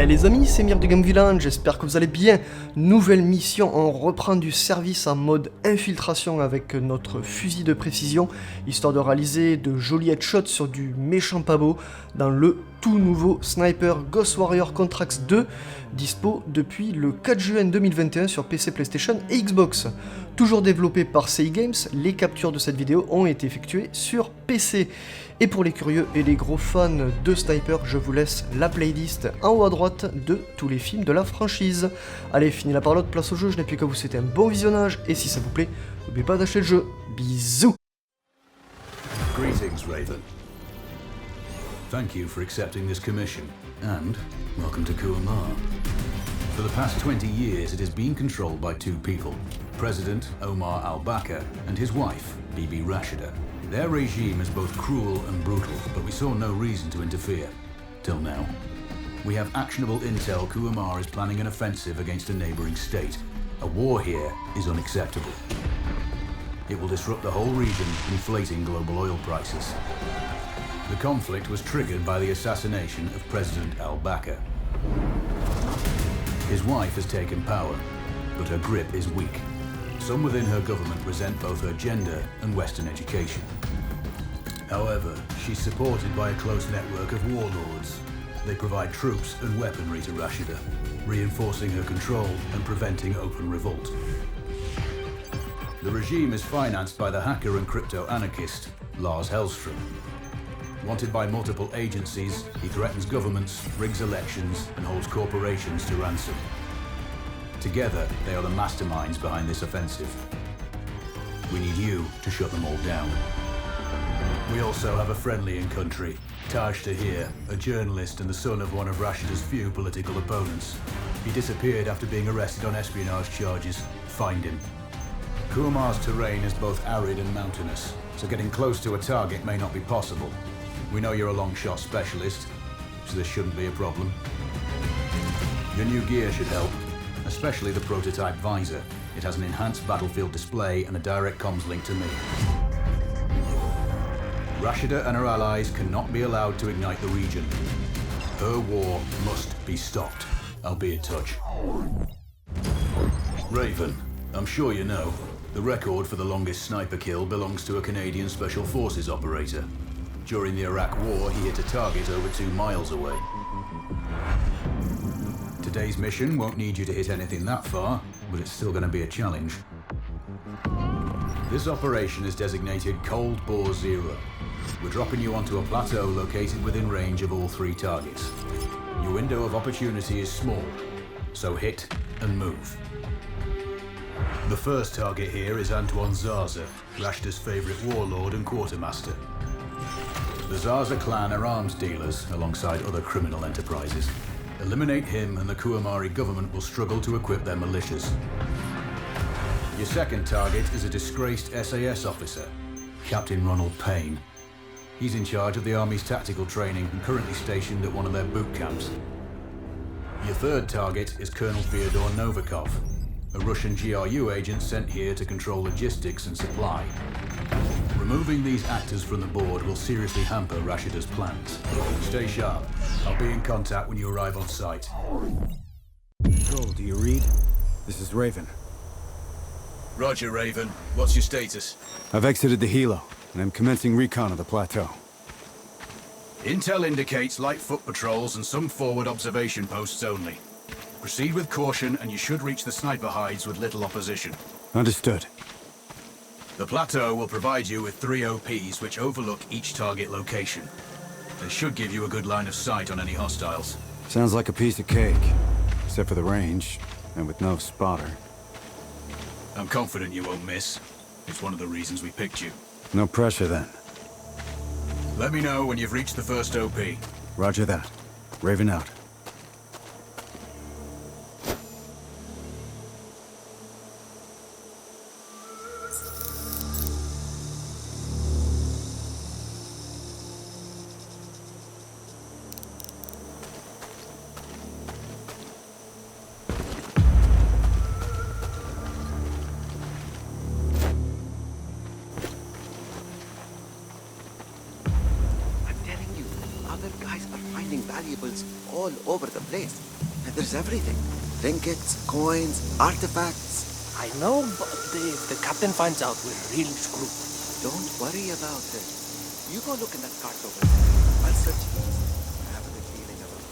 les amis, c'est Mir du Game Villain, j'espère que vous allez bien. Nouvelle mission, on reprend du service en mode infiltration avec notre fusil de précision, histoire de réaliser de jolis headshots sur du méchant pas beau dans le tout nouveau Sniper Ghost Warrior Contracts 2, dispo depuis le 4 juin 2021 sur PC, PlayStation et Xbox. Toujours développé par CI Games, les captures de cette vidéo ont été effectuées sur PC. Et pour les curieux et les gros fans de Sniper, je vous laisse la playlist en haut à droite de tous les films de la franchise. Allez, fini la parlotte, place au jeu, je n'ai plus qu'à vous souhaiter un bon visionnage, et si ça vous plaît, n'oubliez pas d'acheter le jeu. Bisous. Greetings, Raven. Thank you for accepting this commission, and welcome to Kuamar. For the past 20 years, it has been controlled by two people, President Omar al-Bakr and his wife, Bibi Rashida. Their regime is both cruel and brutal, but we saw no reason to interfere. Till now. We have actionable intel Kuamar is planning an offensive against a neighboring state. A war here is unacceptable. It will disrupt the whole region, inflating global oil prices. The conflict was triggered by the assassination of President al-Bakr. His wife has taken power, but her grip is weak. Some within her government resent both her gender and Western education. However, she's supported by a close network of warlords. They provide troops and weaponry to Rashida, reinforcing her control and preventing open revolt. The regime is financed by the hacker and crypto-anarchist Lars Hellstrom. Wanted by multiple agencies, he threatens governments, rigs elections, and holds corporations to ransom. Together, they are the masterminds behind this offensive. We need you to shut them all down. We also have a friendly in country, Taj Tahir, a journalist and the son of one of Rashida's few political opponents. He disappeared after being arrested on espionage charges. Find him. Kuamar's terrain is both arid and mountainous, so getting close to a target may not be possible. We know you're a long shot specialist, so this shouldn't be a problem. Your new gear should help, especially the prototype visor. It has an enhanced battlefield display and a direct comms link to me. Rashida and her allies cannot be allowed to ignite the region. Her war must be stopped. I'll be in touch. Raven, I'm sure you know, the record for the longest sniper kill belongs to a Canadian Special Forces operator. During the Iraq War, he hit a target over 2 miles away. Today's mission won't need you to hit anything that far, but it's still going to be a challenge. This operation is designated Cold Bore Zero. We're dropping you onto a plateau located within range of all 3 targets. Your window of opportunity is small, so hit and move. The first target here is Antoine Zaza, Rashida's favorite warlord and quartermaster. The Zaza clan are arms dealers alongside other criminal enterprises. Eliminate him and the Kuamari government will struggle to equip their militias. Your second target is a disgraced SAS officer, Captain Ronald Payne. He's in charge of the Army's tactical training and currently stationed at one of their boot camps. Your third target is Colonel Fyodor Novikov, a Russian GRU agent sent here to control logistics and supply. Removing these actors from the board will seriously hamper Rashida's plans. Stay sharp. I'll be in contact when you arrive on site. Control, do you read? This is Raven. Roger, Raven. What's your status? I've exited the helo, and I'm commencing recon of the plateau. Intel indicates light foot patrols and some forward observation posts only. Proceed with caution and you should reach the sniper hides with little opposition. Understood. The plateau will provide you with 3 OPs which overlook each target location. They should give you a good line of sight on any hostiles. Sounds like a piece of cake. Except for the range, and with no spotter. I'm confident you won't miss. It's one of the reasons we picked you. No pressure then. Let me know when you've reached the first OP. Roger that. Raven out. Other guys are finding valuables all over the place. There's everything. Trinkets, coins, artifacts. I know, but if the captain finds out, we're really screwed. Don't worry about it. You go look in that cart over there. I'll search these. I have a good feeling about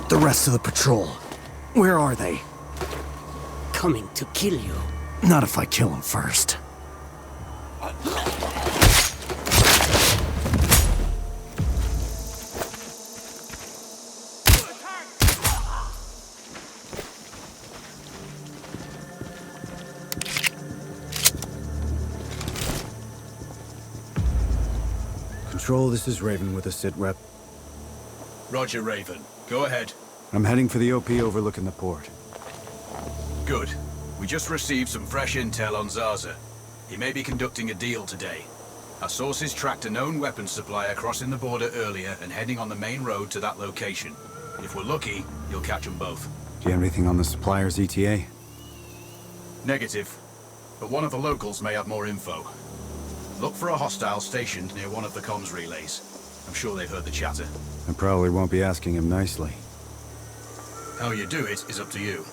it. The rest of the patrol. Where are they? Coming to kill you. Not if I kill them first. Control, this is Raven with a sit rep. Roger, Raven. Go ahead. I'm heading for the OP overlooking the port. Good. We just received some fresh intel on Zaza. He may be conducting a deal today. Our sources tracked a known weapons supplier crossing the border earlier and heading on the main road to that location. If we're lucky, you'll catch them both. Do you have anything on the supplier's ETA? Negative. But one of the locals may have more info. Look for a hostile stationed near one of the comms relays. I'm sure they've heard the chatter. I probably won't be asking him nicely. How you do it is up to you.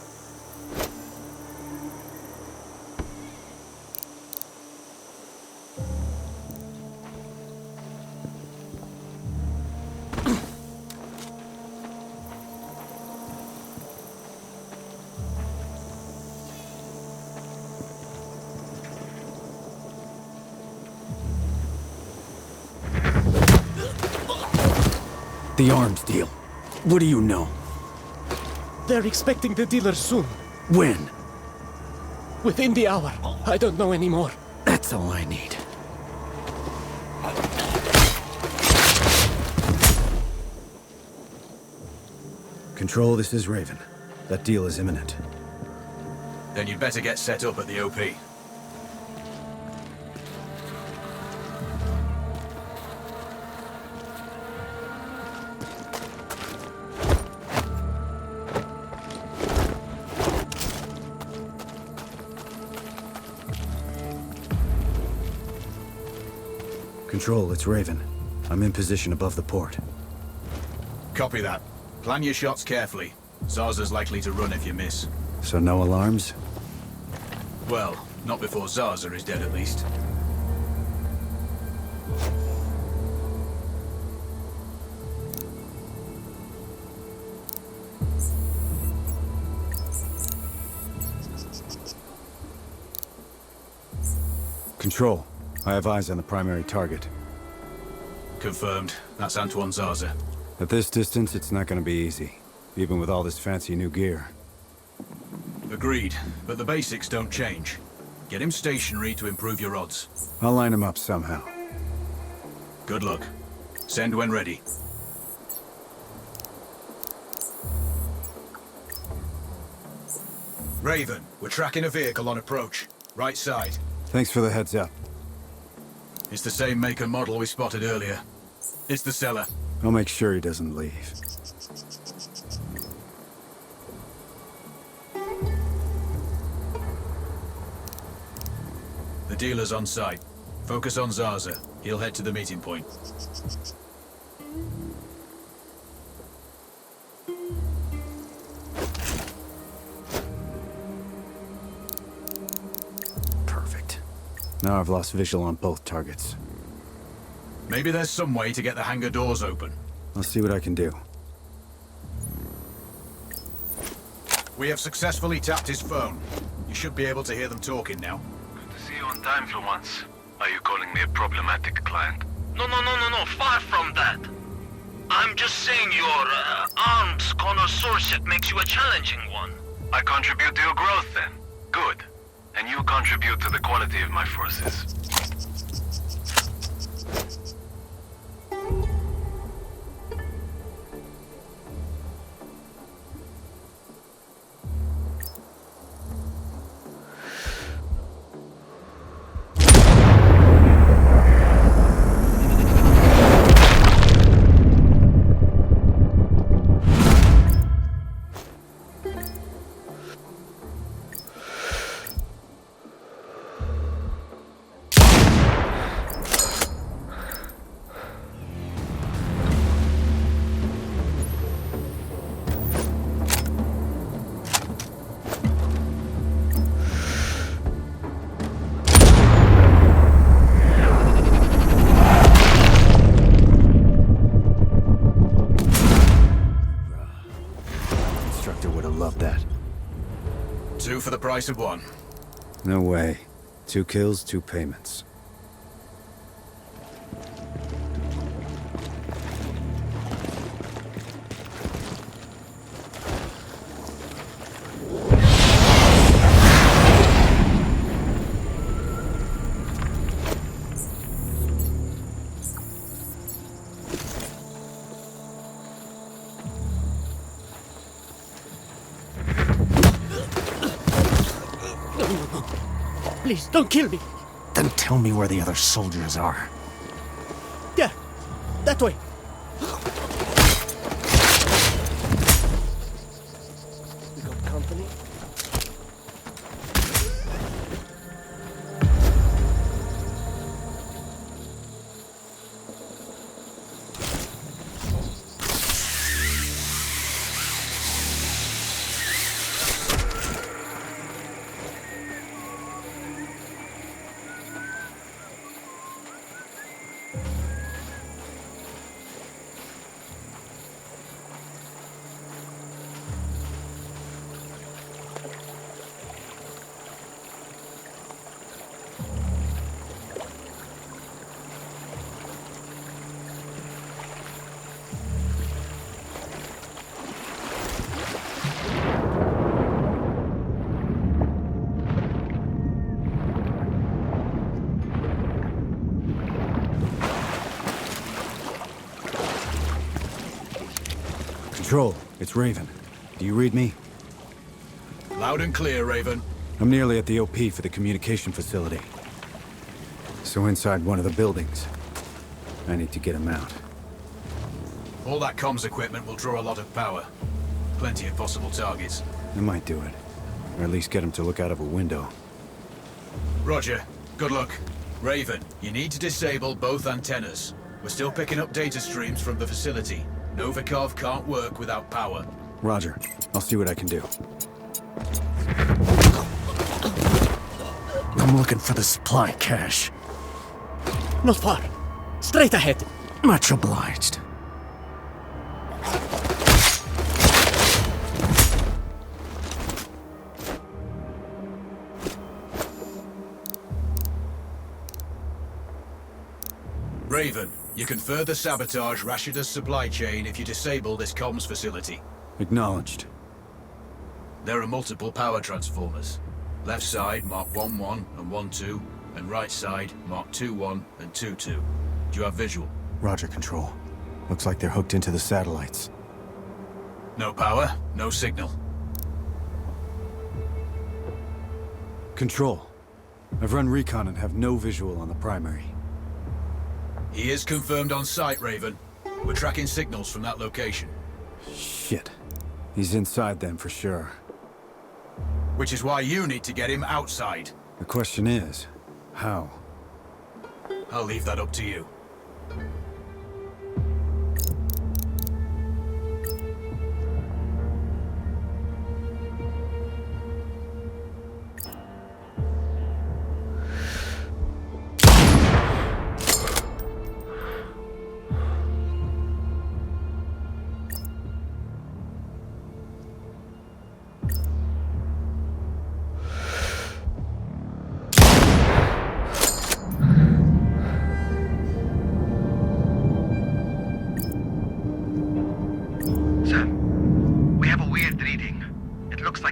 The arms deal. What do you know? They're expecting the dealer soon. When? Within the hour. I don't know anymore. That's all I need. Control, this is Raven. That deal is imminent. Then you'd better get set up at the OP. Control, it's Raven. I'm in position above the port. Copy that. Plan your shots carefully. Zaza's likely to run if you miss. So no alarms? Well, not before Zaza is dead at least. Control, I have eyes on the primary target. Confirmed. That's Antoine Zaza. At this distance, it's not gonna be easy. Even with all this fancy new gear. Agreed, but the basics don't change. Get him stationary to improve your odds. I'll line him up somehow. Good luck. Send when ready. Raven, we're tracking a vehicle on approach. Right side. Thanks for the heads up. It's the same make and model we spotted earlier. It's the seller. I'll make sure he doesn't leave. The dealer's on site. Focus on Zaza. He'll head to the meeting point. Perfect. Now I've lost visual on both targets. Maybe there's some way to get the hangar doors open. I'll see what I can do. We have successfully tapped his phone. You should be able to hear them talking now. Good to see you on time for once. Are you calling me a problematic client? No, far from that. I'm just saying your arms connoisseurship makes you a challenging one. I contribute to your growth then. Good. And you contribute to the quality of my forces. instructor would have loved that. 2 for the price of 1. No way. 2 kills, 2 payments. Please, don't kill me. Then tell me where the other soldiers are. Yeah, that way. We got company? Control, it's Raven. Do you read me? Loud and clear, Raven. I'm nearly at the OP for the communication facility. So inside one of the buildings. I need to get him out. All that comms equipment will draw a lot of power. Plenty of possible targets. I might do it. Or at least get him to look out of a window. Roger. Good luck. Raven, you need to disable both antennas. We're still picking up data streams from the facility. Novikov can't work without power. Roger. I'll see what I can do. I'm looking for the supply cache. Not far. Straight ahead. Much obliged. Raven, you can further sabotage Rashida's supply chain if you disable this comms facility. Acknowledged. There are multiple power transformers. Left side mark 1-1 and 1-2, and right side mark 2-1 and 2-2. Do you have visual? Roger, Control. Looks like they're hooked into the satellites. No power, no signal. Control. I've run recon and have no visual on the primary. He is confirmed on site, Raven. We're tracking signals from that location. Shit. He's inside then for sure. Which is why you need to get him outside. The question is, how? I'll leave that up to you.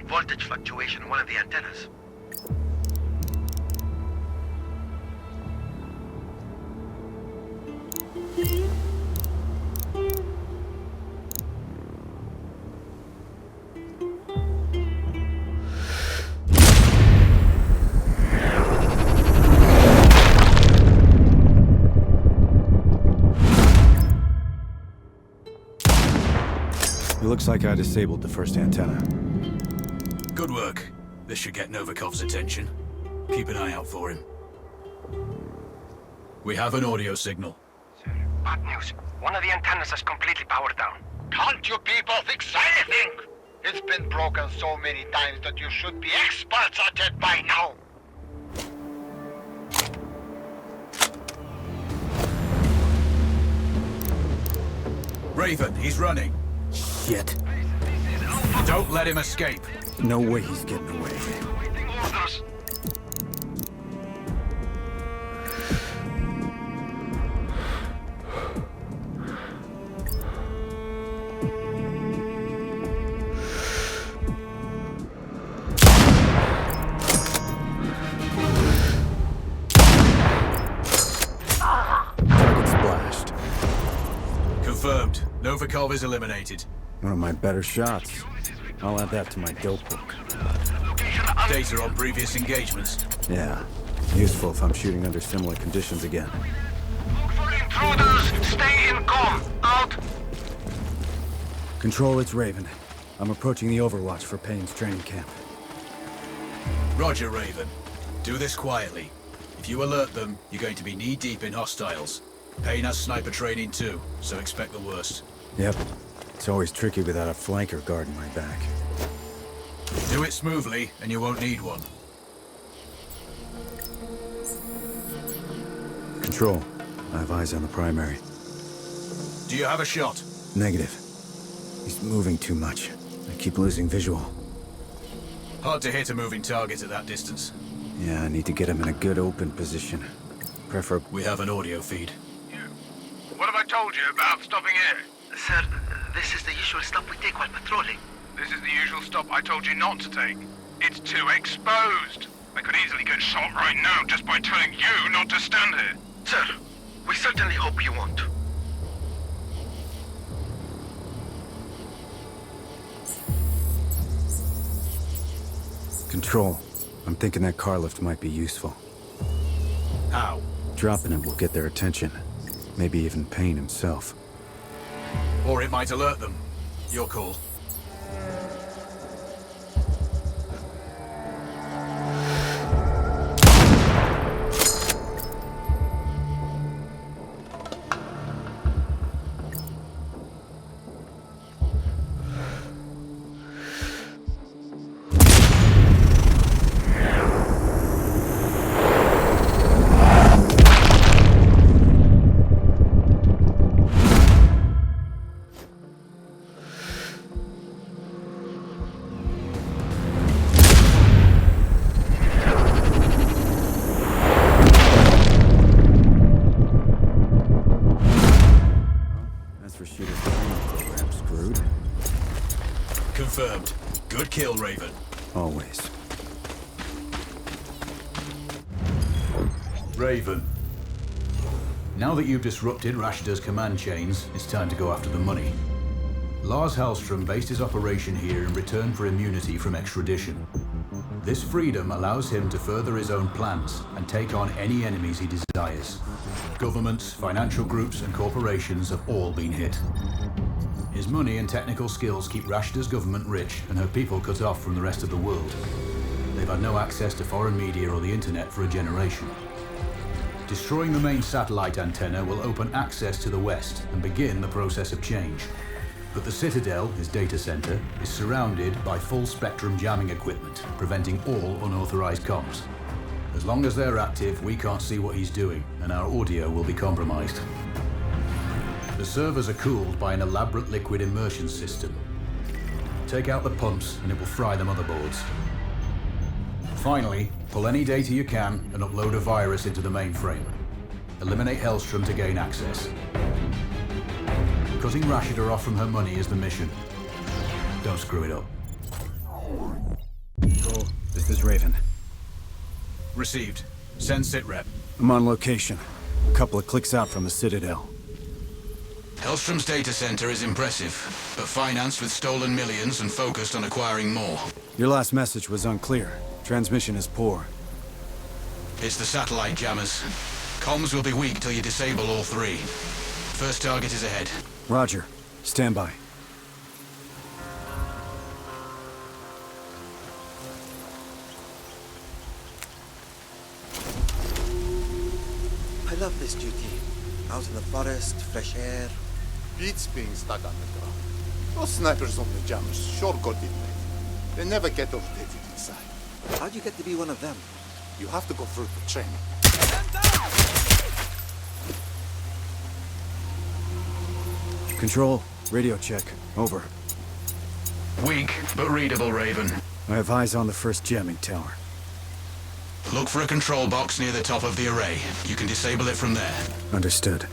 Voltage fluctuation in one of the antennas. It looks like I disabled the first antenna. Good work. This should get Novikov's attention. Keep an eye out for him. We have an audio signal. Sir, bad news. One of the antennas is completely powered down. Can't you people fix anything? It's been broken so many times that you should be experts at it by now. Raven, he's running. Shit. This is Don't let him escape. No way he's getting away. Awaiting orders. Target splashed. Confirmed. Novikov is eliminated. One of my better shots. I'll add that to my dope book. Data on previous engagements. Yeah. Useful if I'm shooting under similar conditions again. Look for intruders. Stay in com. Out. Control, it's Raven. I'm approaching the Overwatch for Payne's training camp. Roger, Raven. Do this quietly. If you alert them, you're going to be knee-deep in hostiles. Payne has sniper training too, so expect the worst. Yep. It's always tricky without a flanker guarding my back. Do it smoothly, and you won't need one. Control, I have eyes on the primary. Do you have a shot? Negative. He's moving too much. I keep losing visual. Hard to hit a moving target at that distance. Yeah, I need to get him in a good open position. Preferably. We have an audio feed. What have I told you about stopping here? Sir, this is the usual stop we take while patrolling. This is the usual stop I told you not to take. It's too exposed. I could easily get shot right now just by telling you not to stand here. Sir, we certainly hope you won't. Control, I'm thinking that car lift might be useful. How? Dropping it will get their attention. Maybe even Payne himself. Or it might alert them. Your call. Confirmed. Good kill, Raven. Always. Raven. Now that you've disrupted Rashida's command chains, it's time to go after the money. Lars Hellstrom based his operation here in return for immunity from extradition. This freedom allows him to further his own plans and take on any enemies he desires. Governments, financial groups, and corporations have all been hit. His money and technical skills keep Rashida's government rich and her people cut off from the rest of the world. They've had no access to foreign media or the internet for a generation. Destroying the main satellite antenna will open access to the West and begin the process of change. But the Citadel, his data center, is surrounded by full-spectrum jamming equipment, preventing all unauthorized comms. As long as they're active, we can't see what he's doing, and our audio will be compromised. The servers are cooled by an elaborate liquid immersion system. Take out the pumps, and it will fry the motherboards. Finally, pull any data you can and upload a virus into the mainframe. Eliminate Hellstrom to gain access. Cutting Rashida off from her money is the mission. Don't screw it up. Control, this is Raven. Received. Send sitrep. I'm on location. A couple of clicks out from the Citadel. Hellstrom's data center is impressive, but financed with stolen millions and focused on acquiring more. Your last message was unclear. Transmission is poor. It's the satellite jammers. Comms will be weak till you disable all three. First target is ahead. Roger. Stand by. I love this duty. Out in the forest, fresh air. Beats being stuck on the ground. Those snipers on the jammers sure got it made. They never get rotated inside. How'd you get to be one of them? You have to go through the training. Control, radio check. Over. Weak, but readable, Raven. I have eyes on the first jamming tower. Look for a control box near the top of the array. You can disable it from there. Understood.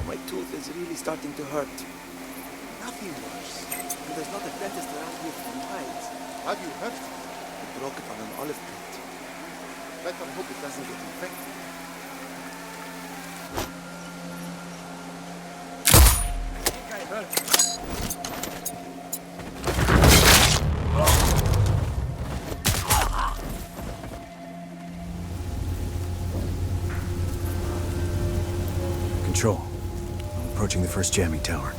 My tooth is really starting to hurt. Nothing worse. And there's not a dentist around here for miles. Have you hurt? I broke it on an olive plant. Better hope it doesn't get infected. I think I hurt. Control. I'm approaching the first jamming tower.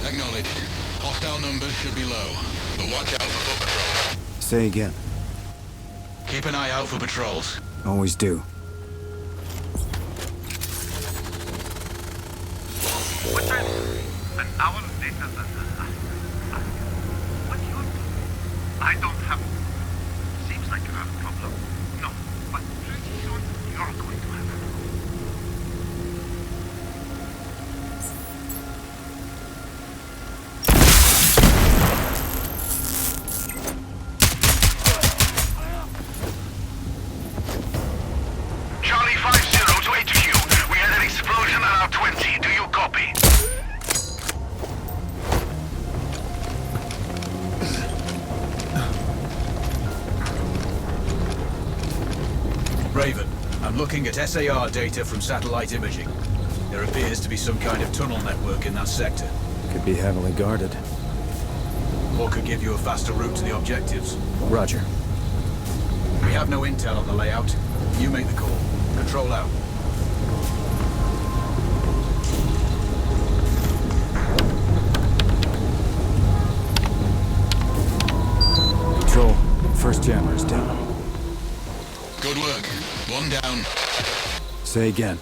Acknowledged. Hostile numbers should be low, but watch out for foot patrols. Say again. Keep an eye out for patrols. Always do. What's that? An hour later than what you up to? I don't have... Seems like you have a problem. No, but pretty soon you're going to have it. Charlie 50 to HQ. We had an explosion at our 20. Do you copy? Raven, I'm looking at SAR data from satellite imaging. There appears to be some kind of tunnel network in that sector. Could be heavily guarded. Or could give you a faster route to the objectives. Roger. We have no intel on the layout. You make the call. Control out. Control. First jammer is down. Good work. One down. Say again.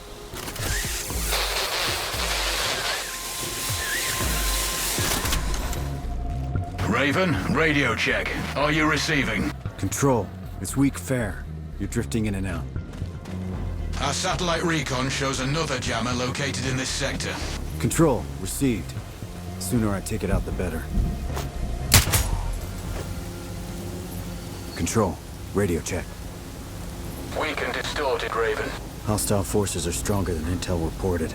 Raven, radio check. Are you receiving? Control. It's weak fare. You're drifting in and out. Our satellite recon shows another jammer located in this sector. Control. Received. The sooner I take it out, the better. Control. Radio check. Weak and distorted, Raven. Hostile forces are stronger than intel reported.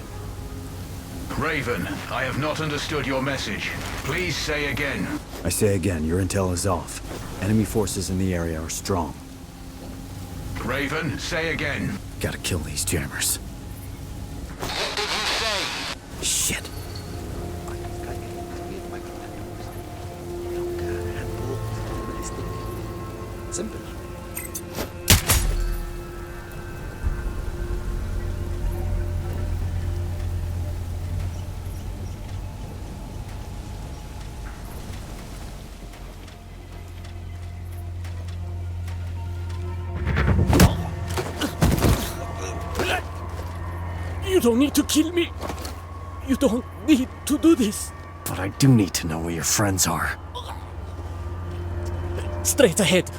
Raven, I have not understood your message. Please say again. I say again, your intel is off. Enemy forces in the area are strong. Raven, say again. Gotta kill these jammers. What did you say? Shit. Simple. You don't need to kill me. You don't need to do this. But I do need to know where your friends are. Straight ahead.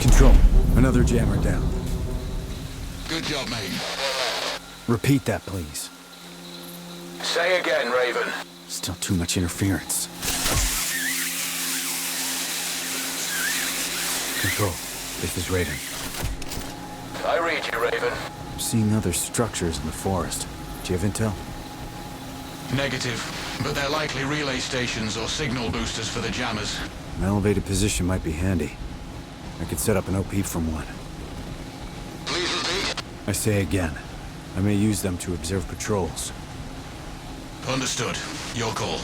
Control. Another jammer down. Good job, mate. Repeat that, please. Say again, Raven. Still too much interference. Control. This is Raven. I read you, Raven. I'm seeing other structures in the forest. Do you have intel? Negative, but they're likely relay stations or signal boosters for the jammers. An elevated position might be handy. I could set up an OP from one. Please repeat. I say again, I may use them to observe patrols. Understood. Your call.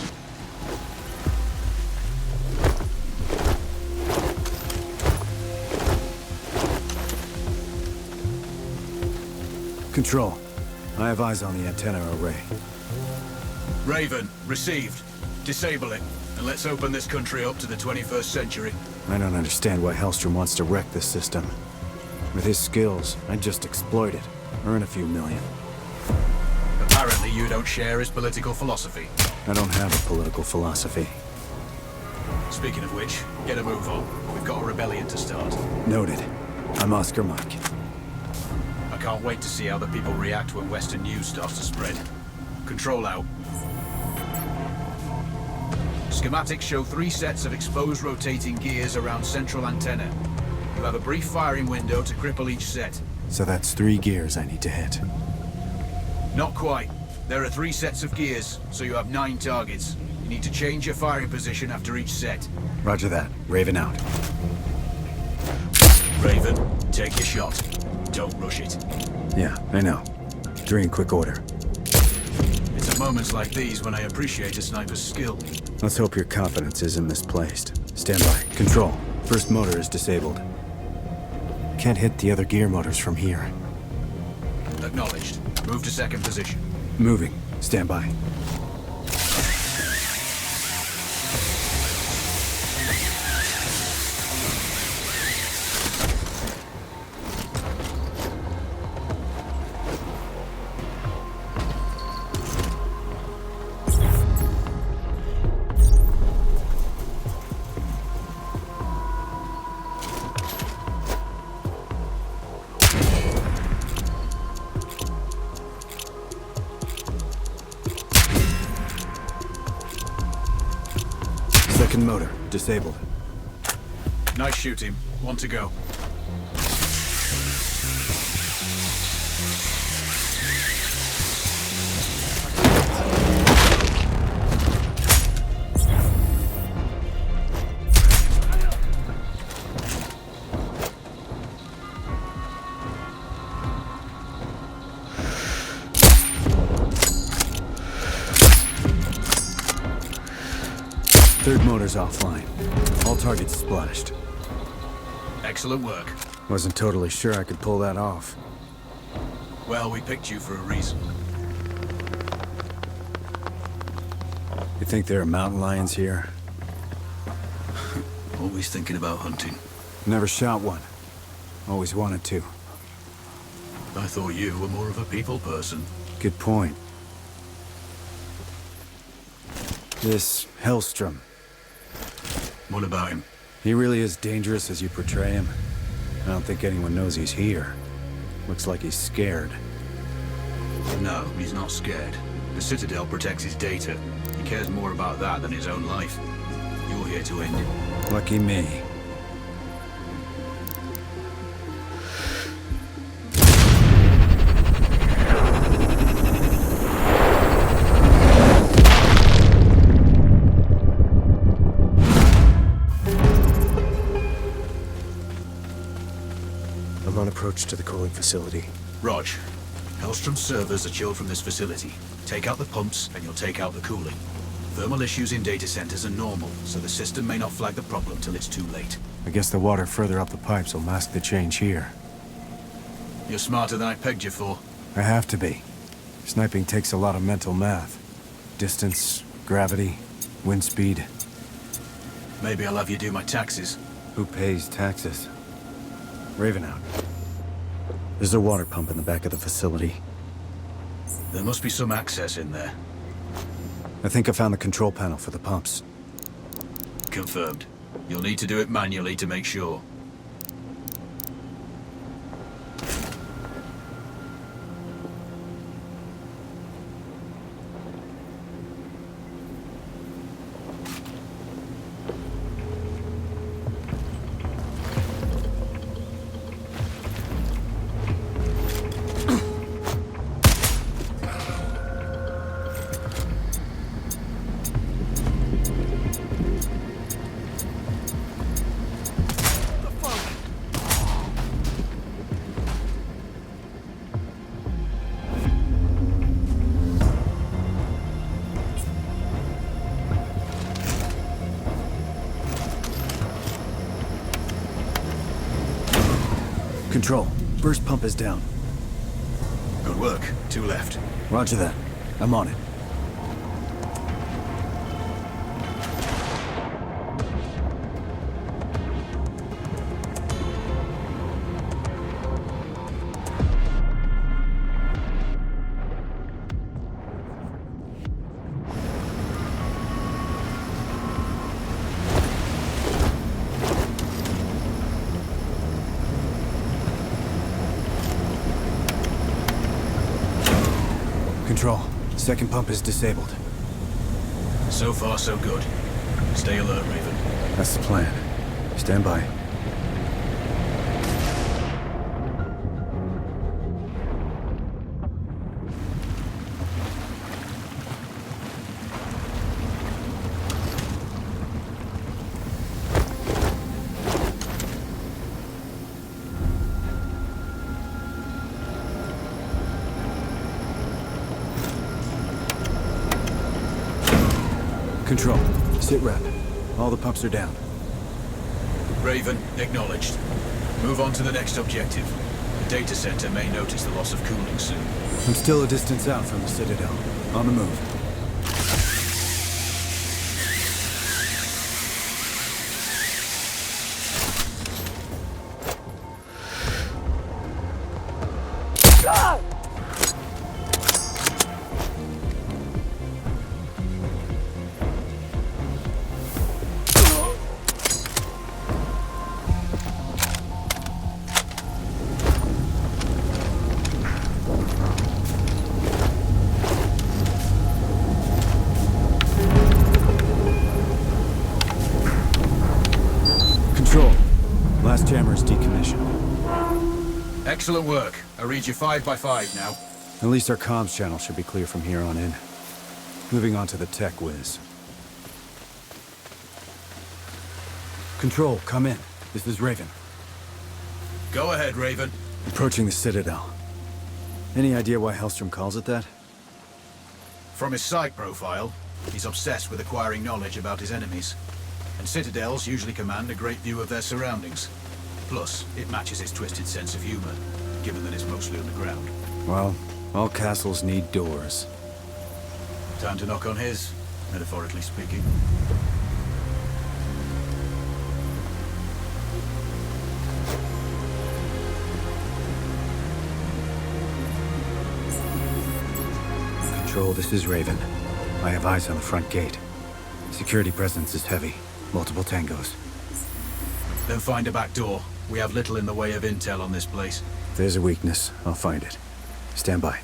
Control. I have eyes on the antenna array. Raven, received. Disable it, and let's open this country up to the 21st century. I don't understand why Hellstrom wants to wreck this system. With his skills, I'd just exploit it. Earn a few million. Apparently you don't share his political philosophy. I don't have a political philosophy. Speaking of which, get a move on. We've got a rebellion to start. Noted. I'm Oscar Mike. I can't wait to see how the people react when Western news starts to spread. Control out. Schematics show 3 sets of exposed rotating gears around central antenna. You have a brief firing window to cripple each set. So that's 3 gears I need to hit. Not quite. There are 3 sets of gears, so you have 9 targets. You need to change your firing position after each set. Roger that. Raven out. Raven, take your shot. Don't rush it. Yeah, I know. 3 in quick order. It's at moments like these when I appreciate a sniper's skill. Let's hope your confidence isn't misplaced. Stand by. Control. First motor is disabled. Can't hit the other gear motors from here. Acknowledged. Move to second position. Moving. Stand by. Second motor, disabled. Nice shooting. 1 to go. Third motor's offline. All targets splashed. Excellent work. Wasn't totally sure I could pull that off. Well, we picked you for a reason. You think there are mountain lions here? Always thinking about hunting. Never shot one. Always wanted to. I thought you were more of a people person. Good point. This Hellstrom. What about him? He really is dangerous as you portray him. I don't think anyone knows he's here. Looks like he's scared. No, he's not scared. The Citadel protects his data. He cares more about that than his own life. You're here to end it. Lucky me. I'm on approach to the cooling facility. Rog, Hellstrom's servers are chilled from this facility. Take out the pumps, and you'll take out the cooling. Thermal issues in data centers are normal, so the system may not flag the problem till it's too late. I guess the water further up the pipes will mask the change here. You're smarter than I pegged you for. I have to be. Sniping takes a lot of mental math. Distance, gravity, wind speed. Maybe I'll have you do my taxes. Who pays taxes? Raven out. There's a water pump in the back of the facility. There must be some access in there. I think I found the control panel for the pumps. Confirmed. You'll need to do it manually to make sure. Control. First pump is down. Good Good work. 2 left. Roger that. I'm on it. Control. Second pump is disabled. So far, so good. Stay alert, Raven. That's the plan. Stand by. Control. Sit rep. All the pumps are down. Raven, acknowledged. Move on to the next objective. The data center may notice the loss of cooling soon. I'm still a distance out from the Citadel. On the move. Last jammer is decommissioned. Excellent work. I read you 5 by 5 now. At least our comms channel should be clear from here on in. Moving on to the tech whiz. Control, come in. This is Raven. Go ahead, Raven. Approaching the Citadel. Any idea why Hellstrom calls it that? From his psych profile, he's obsessed with acquiring knowledge about his enemies. And citadels usually command a great view of their surroundings. Plus, it matches his twisted sense of humor, given that it's mostly underground. Well, all castles need doors. Time to knock on his, metaphorically speaking. Control, this is Raven. I have eyes on the front gate. Security presence is heavy. Multiple tangos. Then find a back door. We have little in the way of intel on this place. If there's a weakness, I'll find it. Stand by.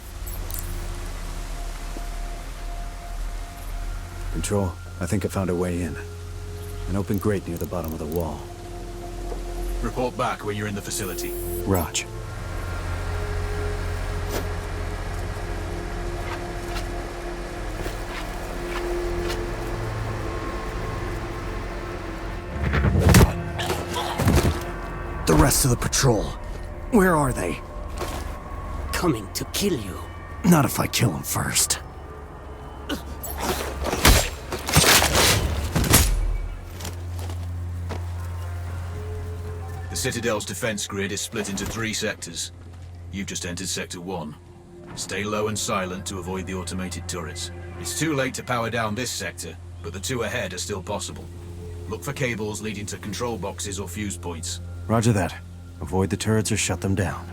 Control, I think I found a way in. An open grate near the bottom of the wall. Report back when you're in the facility. Raj. The rest of the patrol. Where are they? Coming to kill you. Not if I kill him first. The Citadel's defense grid is split into 3 sectors. You've just entered Sector 1. Stay low and silent to avoid the automated turrets. It's too late to power down this sector, but the 2 ahead are still possible. Look for cables leading to control boxes or fuse points. Roger that. Avoid the turrets or shut them down.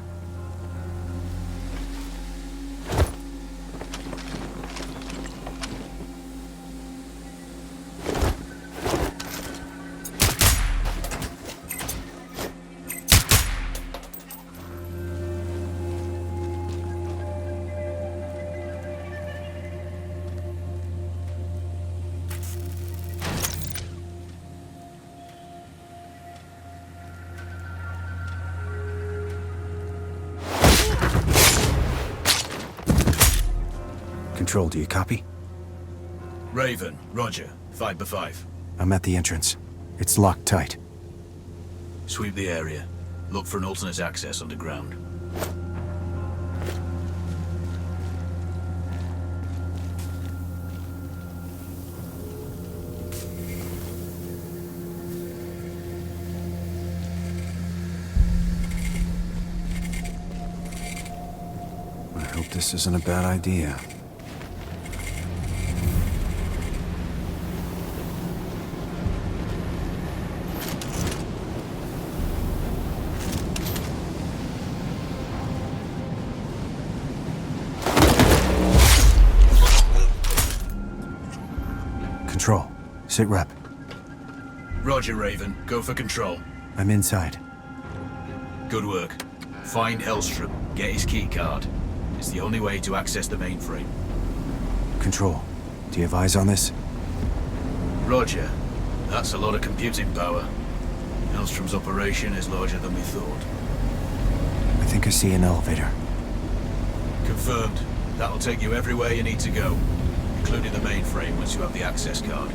Control, do you copy? Raven, roger. 5 by 5. I'm at the entrance. It's locked tight. Sweep the area. Look for an alternate access underground. I hope this isn't a bad idea. Control. Sit rep. Roger, Raven. Go for control. I'm inside. Good work. Find Hellstrom. Get his keycard. It's the only way to access the mainframe. Control. Do you have eyes on this? Roger. That's a lot of computing power. Hellstrom's operation is larger than we thought. I think I see an elevator. Confirmed. That'll take you everywhere you need to go, including the mainframe once you have the access card.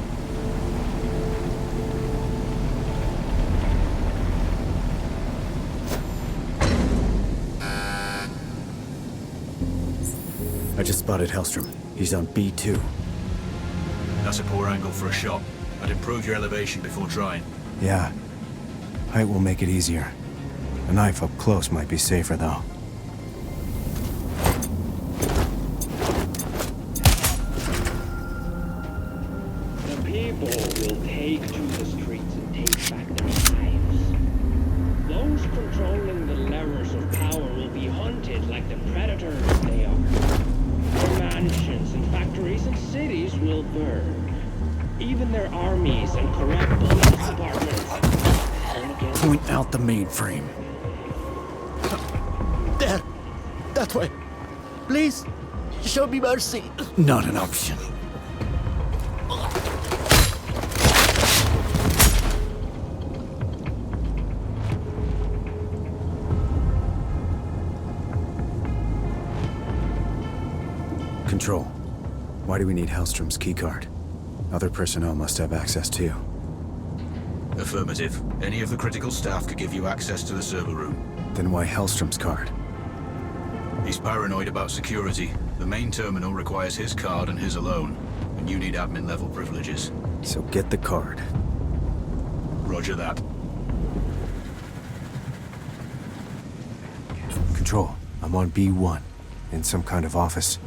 I just spotted Hellstrom. He's on B2. That's a poor angle for a shot. I'd improve your elevation before trying. Yeah. Height will make it easier. A knife up close might be safer, though. The people will take to the streets and take back their lives. Those controlling the levers of power will be hunted like the predators they are. Their mansions and factories and cities will burn. Even their armies and corrupt police departments. Point out the mainframe. There! That way! Please, show me mercy! Not an option. Control. Why do we need Hellstrom's keycard? Other personnel must have access too. Affirmative. Any of the critical staff could give you access to the server room. Then why Hellstrom's card? He's paranoid about security. The main terminal requires his card and his alone, and you need admin level privileges. So get the card. Roger that. Control. I'm on B1. In some kind of office.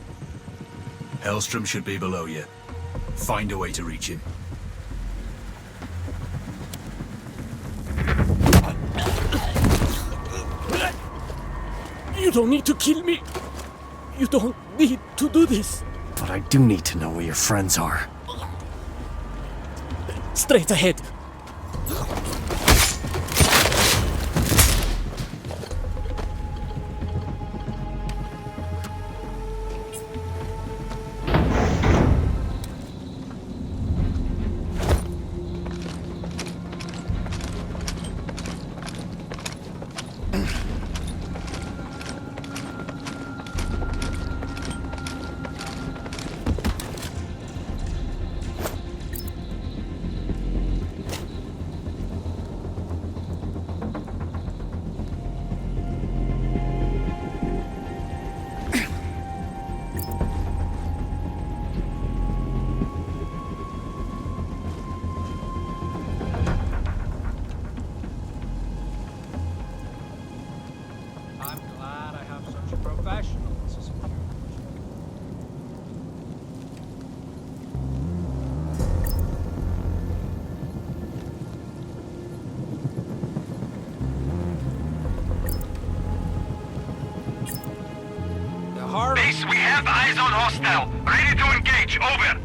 Hellstrom should be below you. Find a way to reach him. You don't need to kill me. You don't need to do this. But I do need to know where your friends are. Straight ahead. Base, we have eyes on hostile. Ready to engage. Over.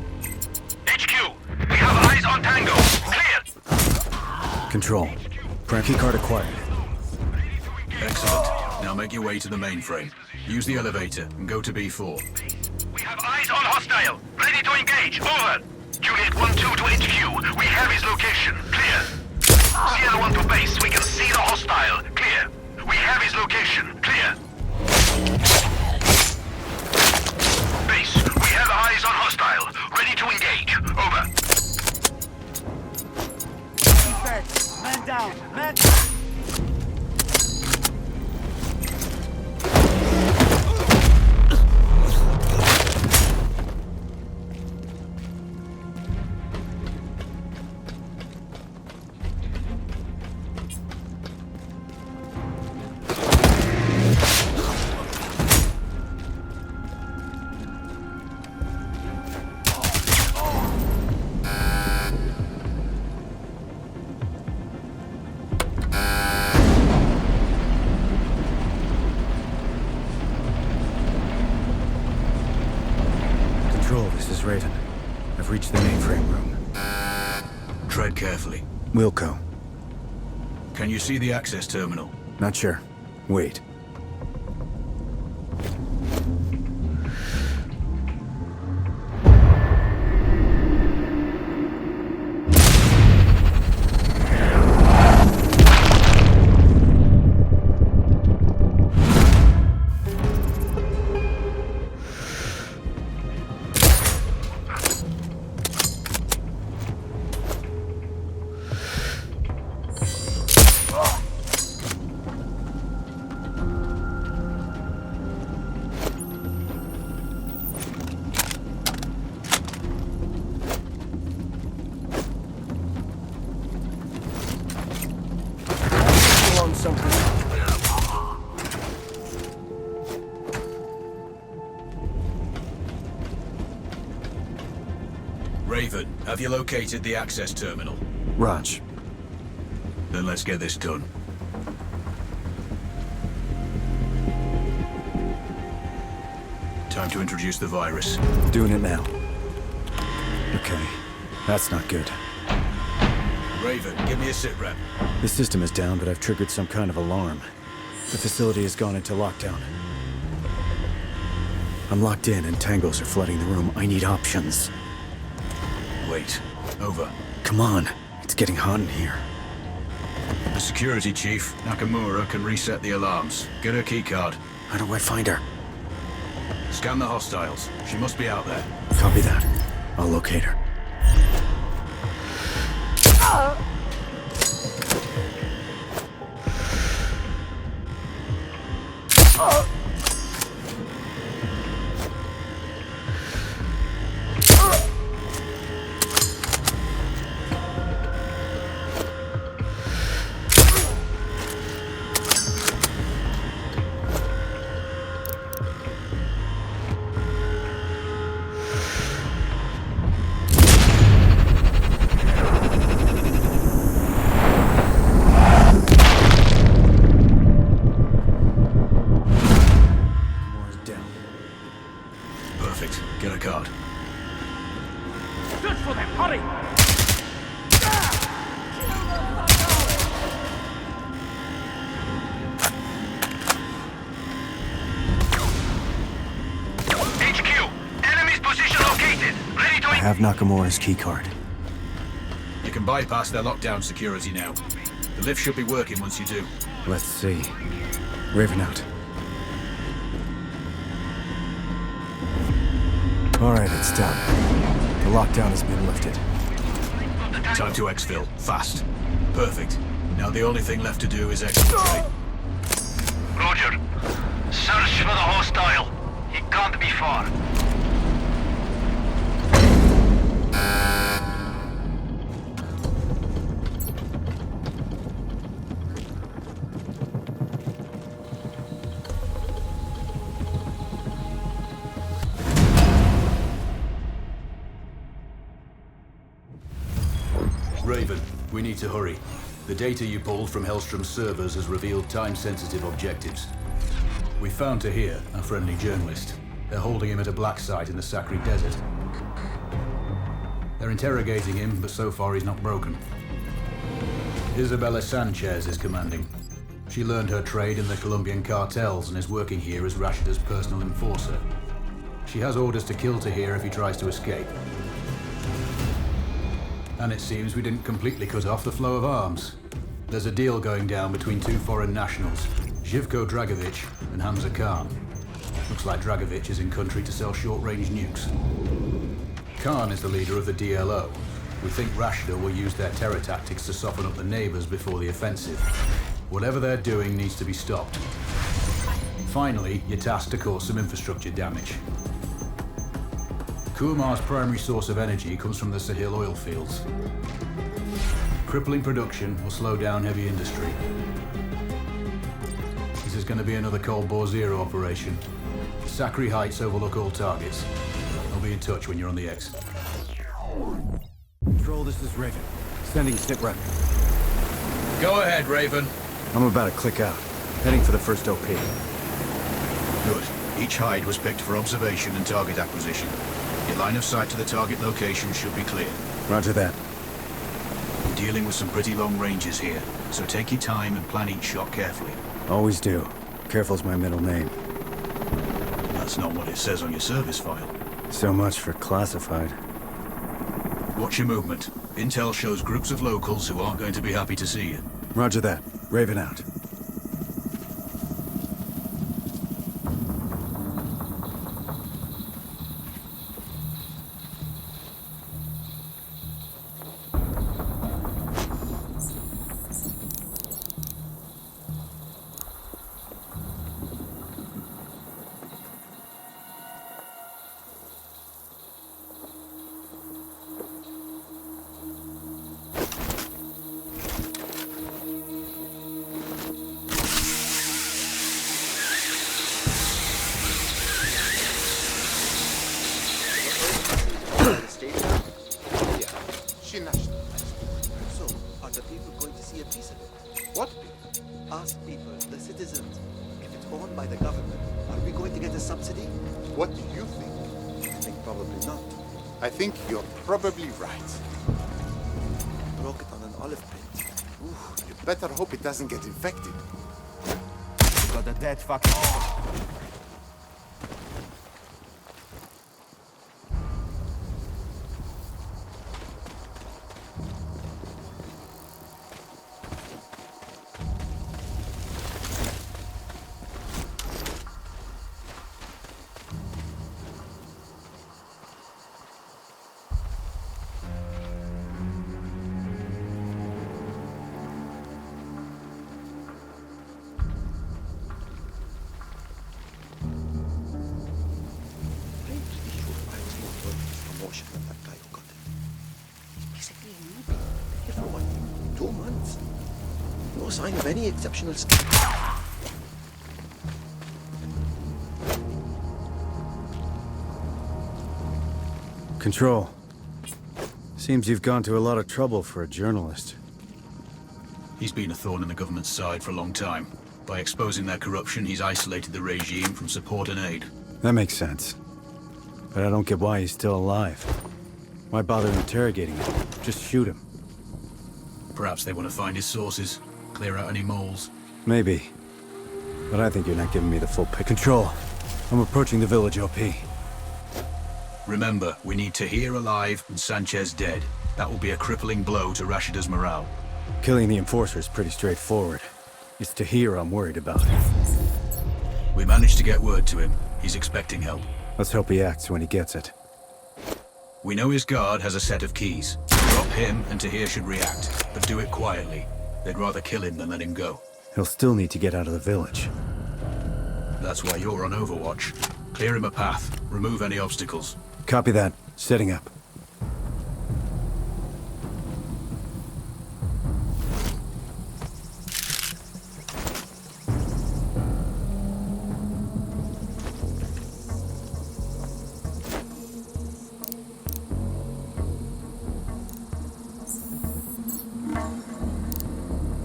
HQ, we have eyes on Tango. Clear. Control. Key card acquired. Excellent. Now make your way to the mainframe. Use the elevator and go to B4. We have eyes on hostile. Ready to engage. Over. Juliet 1-2 to HQ. We have his location. Clear. Sierra 1 to base. We can see the hostile. Clear. We have his location. Clear. Base, we have eyes on hostile. Ready to engage. Over. Man down! Man down! mainframe room. Tread carefully. Wilco. Can you see the access terminal? Not sure. Wait. Raven, have you located the access terminal? Raj. Then let's get this done. Time to introduce the virus. Doing it now. Okay. That's not good. Raven, give me a sit rep. The system is down, but I've triggered some kind of alarm. The facility has gone into lockdown. I'm locked in and tangos are flooding the room. I need options. Wait. Over. Come on. It's getting hot in here. The security chief, Nakamura, can reset the alarms. Get her keycard. How do I find her? Scan the hostiles. She must be out there. Copy that. I'll locate her. Get a card. Search for them! Hurry! HQ! Enemy's position located! Ready to... I have Nakamura's keycard. You can bypass their lockdown security now. The lift should be working once you do. Let's see. Raven out. Alright, it's done. The lockdown has been lifted. Time to exfil. Fast. Perfect. Now the only thing left to do is exfiltrate. Roger. Search for the hostile. He can't be far. Raven, we need to hurry. The data you pulled from Hellstrom's servers has revealed time-sensitive objectives. We found Tahir, a friendly journalist. They're holding him at a black site in the Sakri Desert. They're interrogating him, but so far he's not broken. Isabella Sanchez is commanding. She learned her trade in the Colombian cartels and is working here as Rashida's personal enforcer. She has orders to kill Tahir if he tries to escape. And it seems we didn't completely cut off the flow of arms. There's a deal going down between two foreign nationals, Zhivko Dragovich and Hamza Khan. Looks like Dragovich is in country to sell short-range nukes. Khan is the leader of the DLO. We think Rashida will use their terror tactics to soften up the neighbors before the offensive. Whatever they're doing needs to be stopped. Finally, you're tasked to cause some infrastructure damage. Kumar's primary source of energy comes from the Sahil oil fields. Crippling production will slow down heavy industry. This is going to be another Cold War Zero operation. Sakri Heights overlook all targets. I'll be in touch when you're on the X. Control, this is Raven. Sending sit rep. Go ahead, Raven. I'm about to click out. Heading for the first OP. Good. Each hide was picked for observation and target acquisition. Your line of sight to the target location should be clear. Roger that. We're dealing with some pretty long ranges here, so take your time and plan each shot carefully. Always do. Careful's my middle name. That's not what it says on your service file. So much for classified. Watch your movement. Intel shows groups of locals who aren't going to be happy to see you. Roger that. Raven out. She nationalized. So, are the people going to see a piece of it? What people? Us people, the citizens. If it's owned by the government, are we going to get a subsidy? What do you think? I think probably not. I think you're probably right. Broke it on an olive print. Ooh, you better hope it doesn't get infected. Got a dead fucking... promotion than that guy who got it. He's basically a newbie. Here for what? 2 months. No sign of any exceptional skill. Control. Seems you've gone to a lot of trouble for a journalist. He's been a thorn in the government's side for a long time. By exposing their corruption, he's isolated the regime from support and aid. That makes sense. But I don't get why he's still alive. Why bother interrogating him? Just shoot him. Perhaps they want to find his sources, clear out any moles. Maybe. But I think you're not giving me the full picture. Control. I'm approaching the village, OP. Remember, we need Tahir alive and Sanchez dead. That will be a crippling blow to Rashida's morale. Killing the Enforcer is pretty straightforward. It's Tahir I'm worried about. We managed to get word to him. He's expecting help. Let's hope he acts when he gets it. We know his guard has a set of keys. Drop him and Tahir should react, but do it quietly. They'd rather kill him than let him go. He'll still need to get out of the village. That's why you're on Overwatch. Clear him a path. Remove any obstacles. Copy that. Setting up.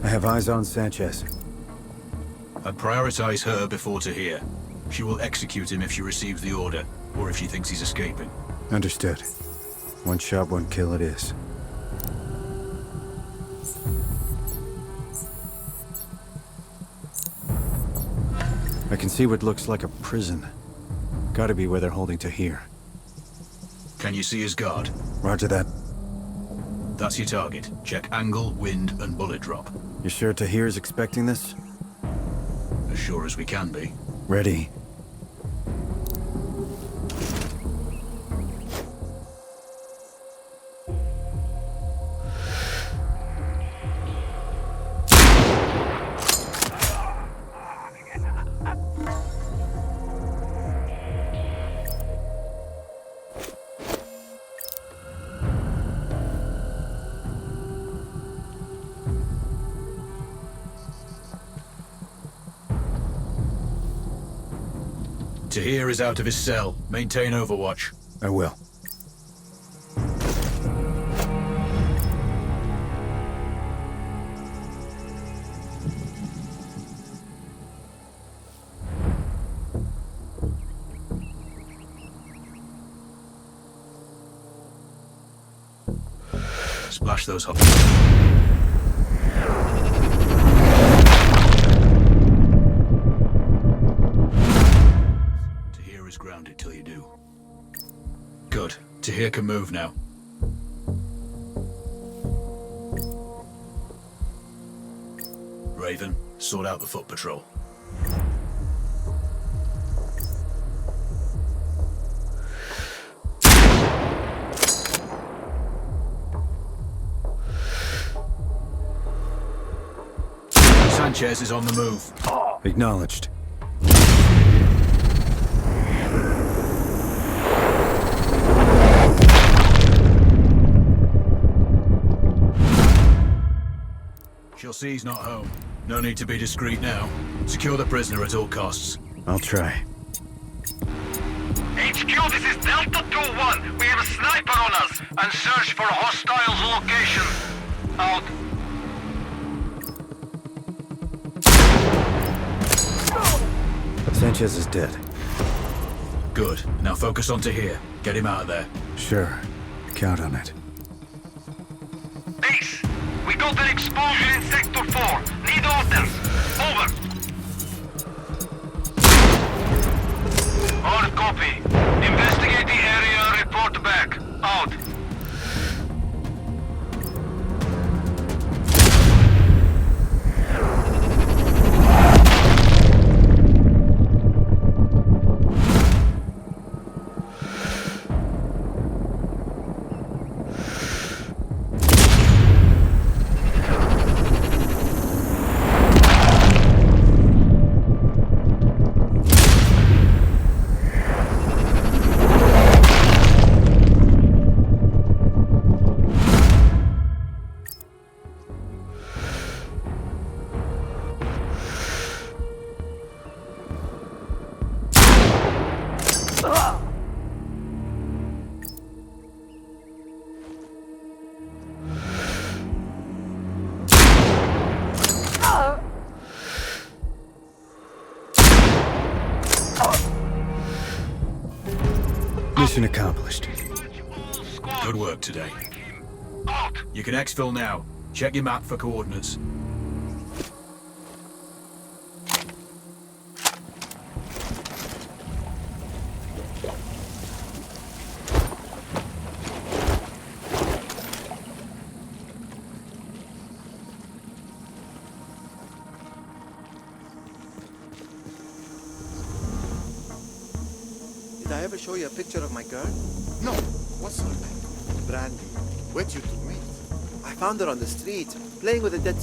I have eyes on Sanchez. I'd prioritize her before Tahir. She will execute him if she receives the order, or if she thinks he's escaping. Understood. One shot, one kill it is. I can see what looks like a prison. Gotta be where they're holding Tahir. Can you see his guard? Roger that. That's your target. Check angle, wind, and bullet drop. You sure Tahir's expecting this? As sure as we can be. Ready. Tahir is out of his cell. Maintain Overwatch. I will. Splash those hops. Tahir is grounded till you do. Good. Tahir can move now. Raven, sort out the foot patrol. Sanchez is on the move. Acknowledged. She'll see he's not home. No need to be discreet now. Secure the prisoner at all costs. I'll try. HQ, this is Delta 2-1. We have a sniper on us. And search for hostiles location. Out. Sanchez is dead. Good. Now focus on Tahir. Get him out of there. Sure. Count on it. Base, we got an explosion in Sector 4. Need orders. Over. Hard copy. Investigate the area, report back. Out. Mission accomplished. Good work today. You can exfil now. Check your map for coordinates. Did I ever show you a picture of my girl? No. What's her name? Brandy. Where'd you two meet? I found her on the street, playing with a dead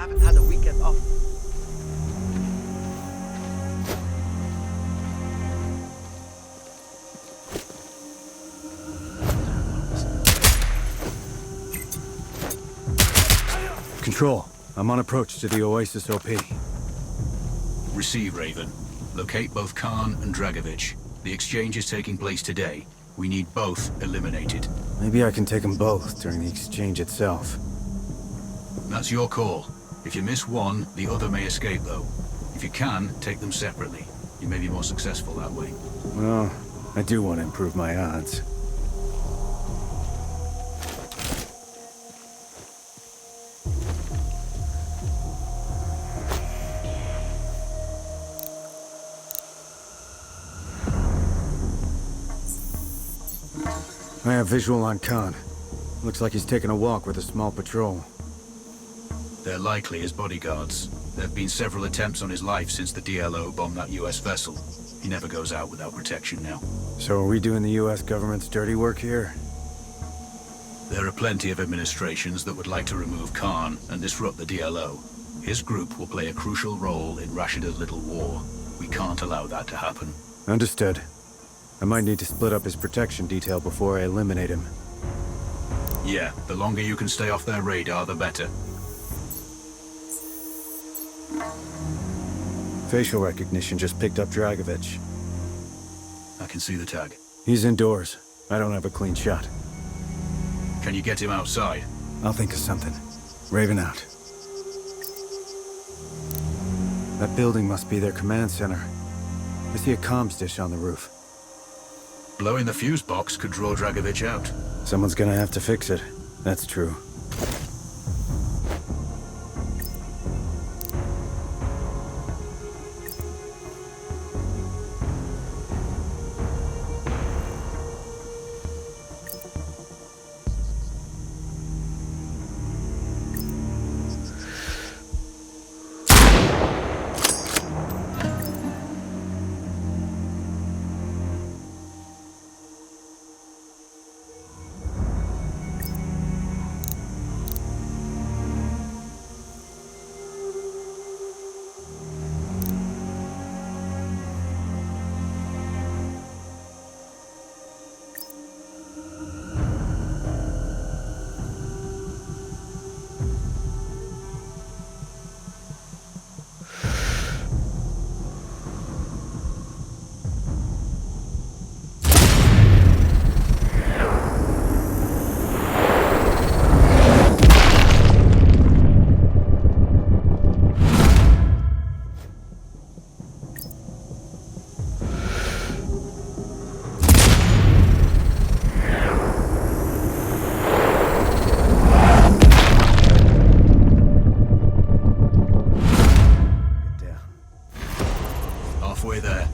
haven't had a weekend off. Control. I'm on approach to the Oasis OP. Receive, Raven. Locate both Khan and Dragovich. The exchange is taking place today. We need both eliminated. Maybe I can take them both during the exchange itself. That's your call. If you miss one, the other may escape, though. If you can, take them separately. You may be more successful that way. Well, I do want to improve my odds. I have visual on Khan. Looks like he's taking a walk with a small patrol. They're likely his bodyguards. There have been several attempts on his life since the DLO bombed that US vessel. He never goes out without protection now. So are we doing the US government's dirty work here? There are plenty of administrations that would like to remove Khan and disrupt the DLO. His group will play a crucial role in Rashida's little war. We can't allow that to happen. Understood. I might need to split up his protection detail before I eliminate him. Yeah, the longer you can stay off their radar, the better. Facial recognition just picked up Dragovich. I can see the tag. He's indoors. I don't have a clean shot. Can you get him outside? I'll think of something. Raven out. That building must be their command center. I see a comms dish on the roof. Blowing the fuse box could draw Dragovich out. Someone's gonna have to fix it. That's true. Halfway there.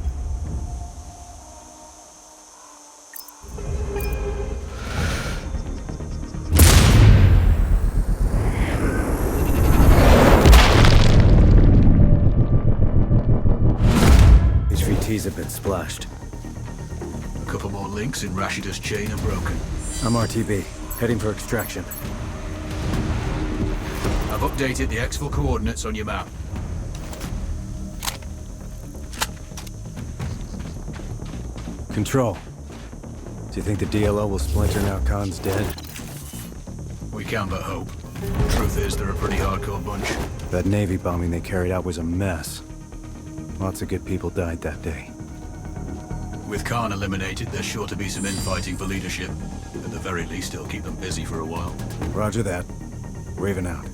HVT's have been splashed. A couple more links in Rashida's chain are broken. I'm RTB, heading for extraction. I've updated the exfil coordinates on your map. Control. Do you think the DLO will splinter now Khan's dead? We can but hope. Truth is, they're a pretty hardcore bunch. That Navy bombing they carried out was a mess. Lots of good people died that day. With Khan eliminated, there's sure to be some infighting for leadership. At the very least, it'll keep them busy for a while. Roger that. Raven out.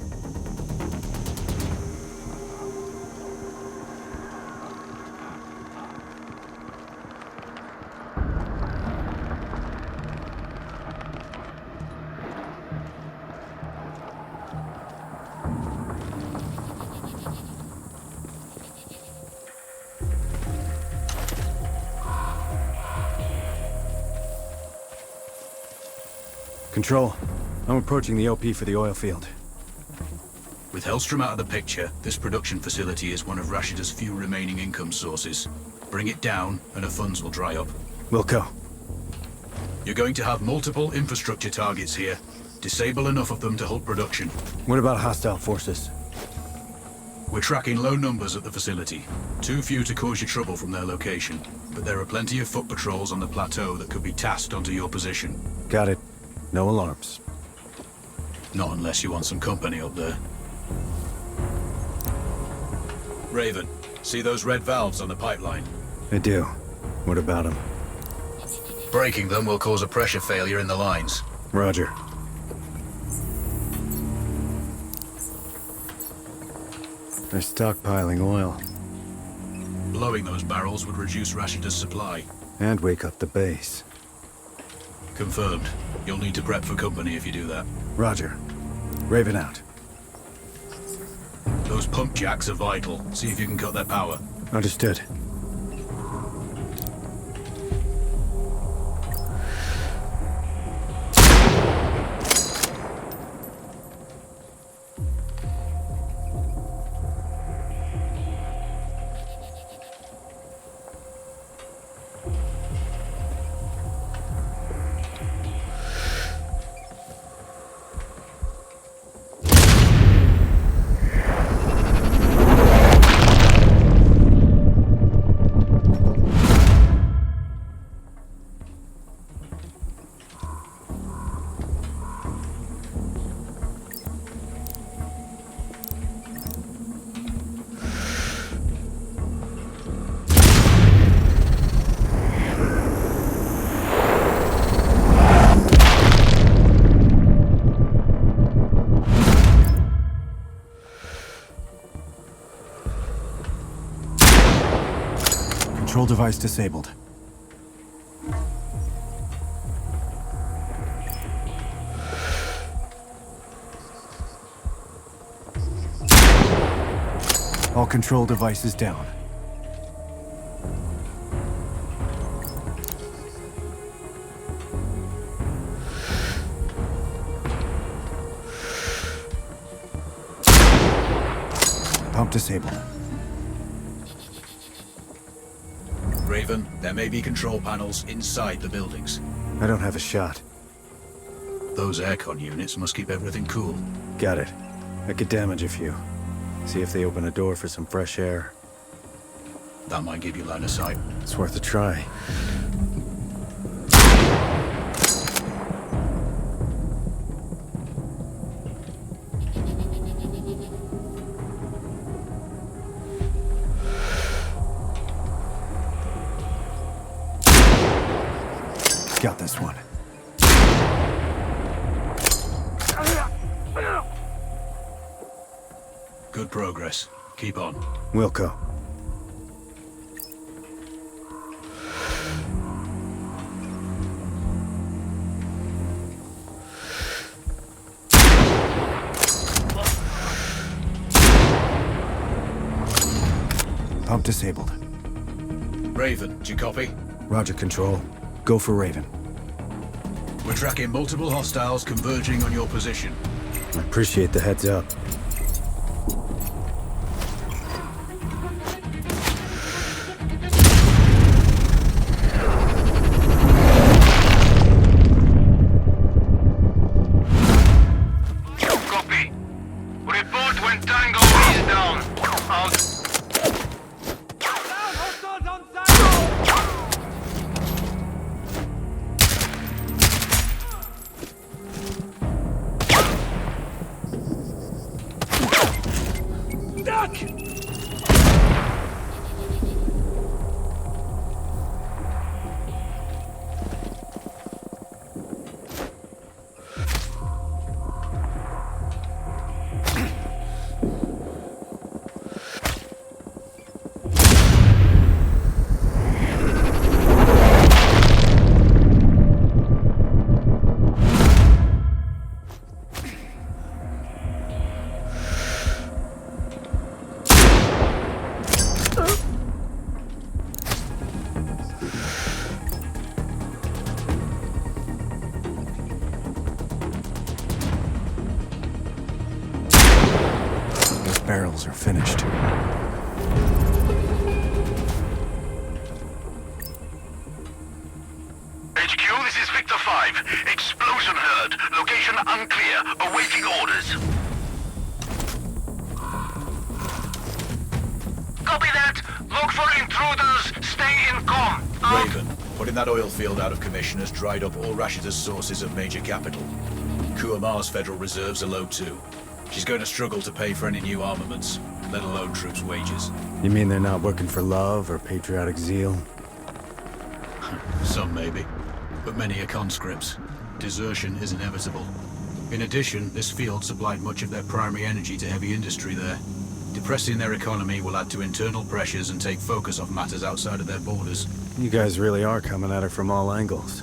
Control, I'm approaching the OP for the oil field. With Hellstrom out of the picture, this production facility is one of Rashida's few remaining income sources. Bring it down, and her funds will dry up. Wilco. You're going to have multiple infrastructure targets here. Disable enough of them to halt production. What about hostile forces? We're tracking low numbers at the facility. Too few to cause you trouble from their location. But there are plenty of foot patrols on the plateau that could be tasked onto your position. Got it. No alarms. Not unless you want some company up there. Raven, see those red valves on the pipeline? I do. What about them? Breaking them will cause a pressure failure in the lines. Roger. They're stockpiling oil. Blowing those barrels would reduce Rashida's supply. And wake up the base. Confirmed. You'll need to prep for company if you do that. Roger. Raven out. Those pump jacks are vital. See if you can cut their power. Understood. Control device disabled. All control devices down. Pump disabled. Raven, there may be control panels inside the buildings. I don't have a shot. Those aircon units must keep everything cool. Got it. I could damage a few. See if they open a door for some fresh air. That might give you line of sight. It's worth a try. Got this one. Good progress. Keep on. Wilco. Pump disabled. Raven, do you copy? Roger, Control. Go for Raven. We're tracking multiple hostiles converging on your position. I appreciate the heads up. Copy. Report when Tango is down. Out. Barrels are finished. HQ, this is Victor 5. Explosion heard. Location unclear. Awaiting orders. Copy that. Look for intruders. Stay in comm. Out. Raven, putting that oil field out of commission has dried up all Rashida's sources of major capital. Kuamar's federal reserves are low too. She's going to struggle to pay for any new armaments, let alone troops' wages. You mean they're not working for love or patriotic zeal? Some maybe, but many are conscripts. Desertion is inevitable. In addition, this field supplied much of their primary energy to heavy industry there. Depressing their economy will add to internal pressures and take focus off matters outside of their borders. You guys really are coming at her from all angles.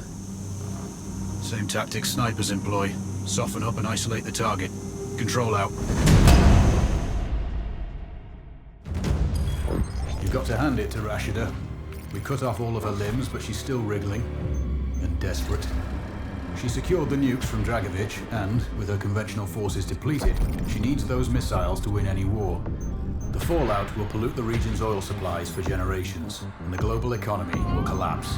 Same tactics snipers employ. Soften up and isolate the target. Control out. You've got to hand it to Rashida. We cut off all of her limbs, but she's still wriggling and desperate. She secured the nukes from Dragovich, and, with her conventional forces depleted, she needs those missiles to win any war. The fallout will pollute the region's oil supplies for generations, and the global economy will collapse.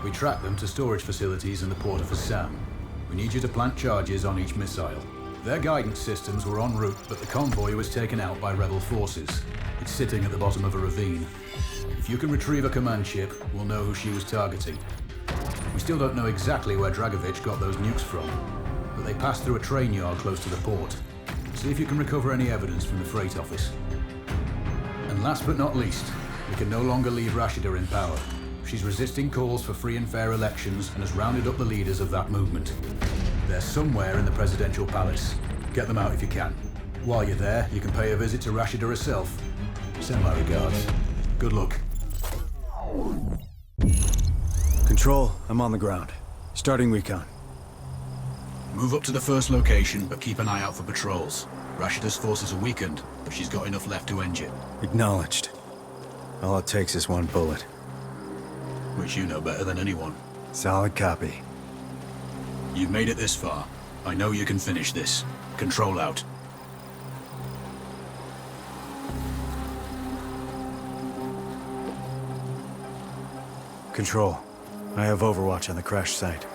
We track them to storage facilities in the port of Assam. We need you to plant charges on each missile. Their guidance systems were en route, but the convoy was taken out by rebel forces. It's sitting at the bottom of a ravine. If you can retrieve a command ship, we'll know who she was targeting. We still don't know exactly where Dragovich got those nukes from, but they passed through a train yard close to the port. See if you can recover any evidence from the freight office. And last but not least, we can no longer leave Rashida in power. She's resisting calls for free and fair elections and has rounded up the leaders of that movement. They're somewhere in the presidential palace. Get them out if you can. While you're there, you can pay a visit to Rashida herself. Send my regards. Good luck. Control, I'm on the ground. Starting recon. Move up to the first location, but keep an eye out for patrols. Rashida's forces are weakened, but she's got enough left to end it. Acknowledged. All it takes is one bullet. Which you know better than anyone. Solid copy. You've made it this far. I know you can finish this. Control out. Control. I have overwatch on the crash site.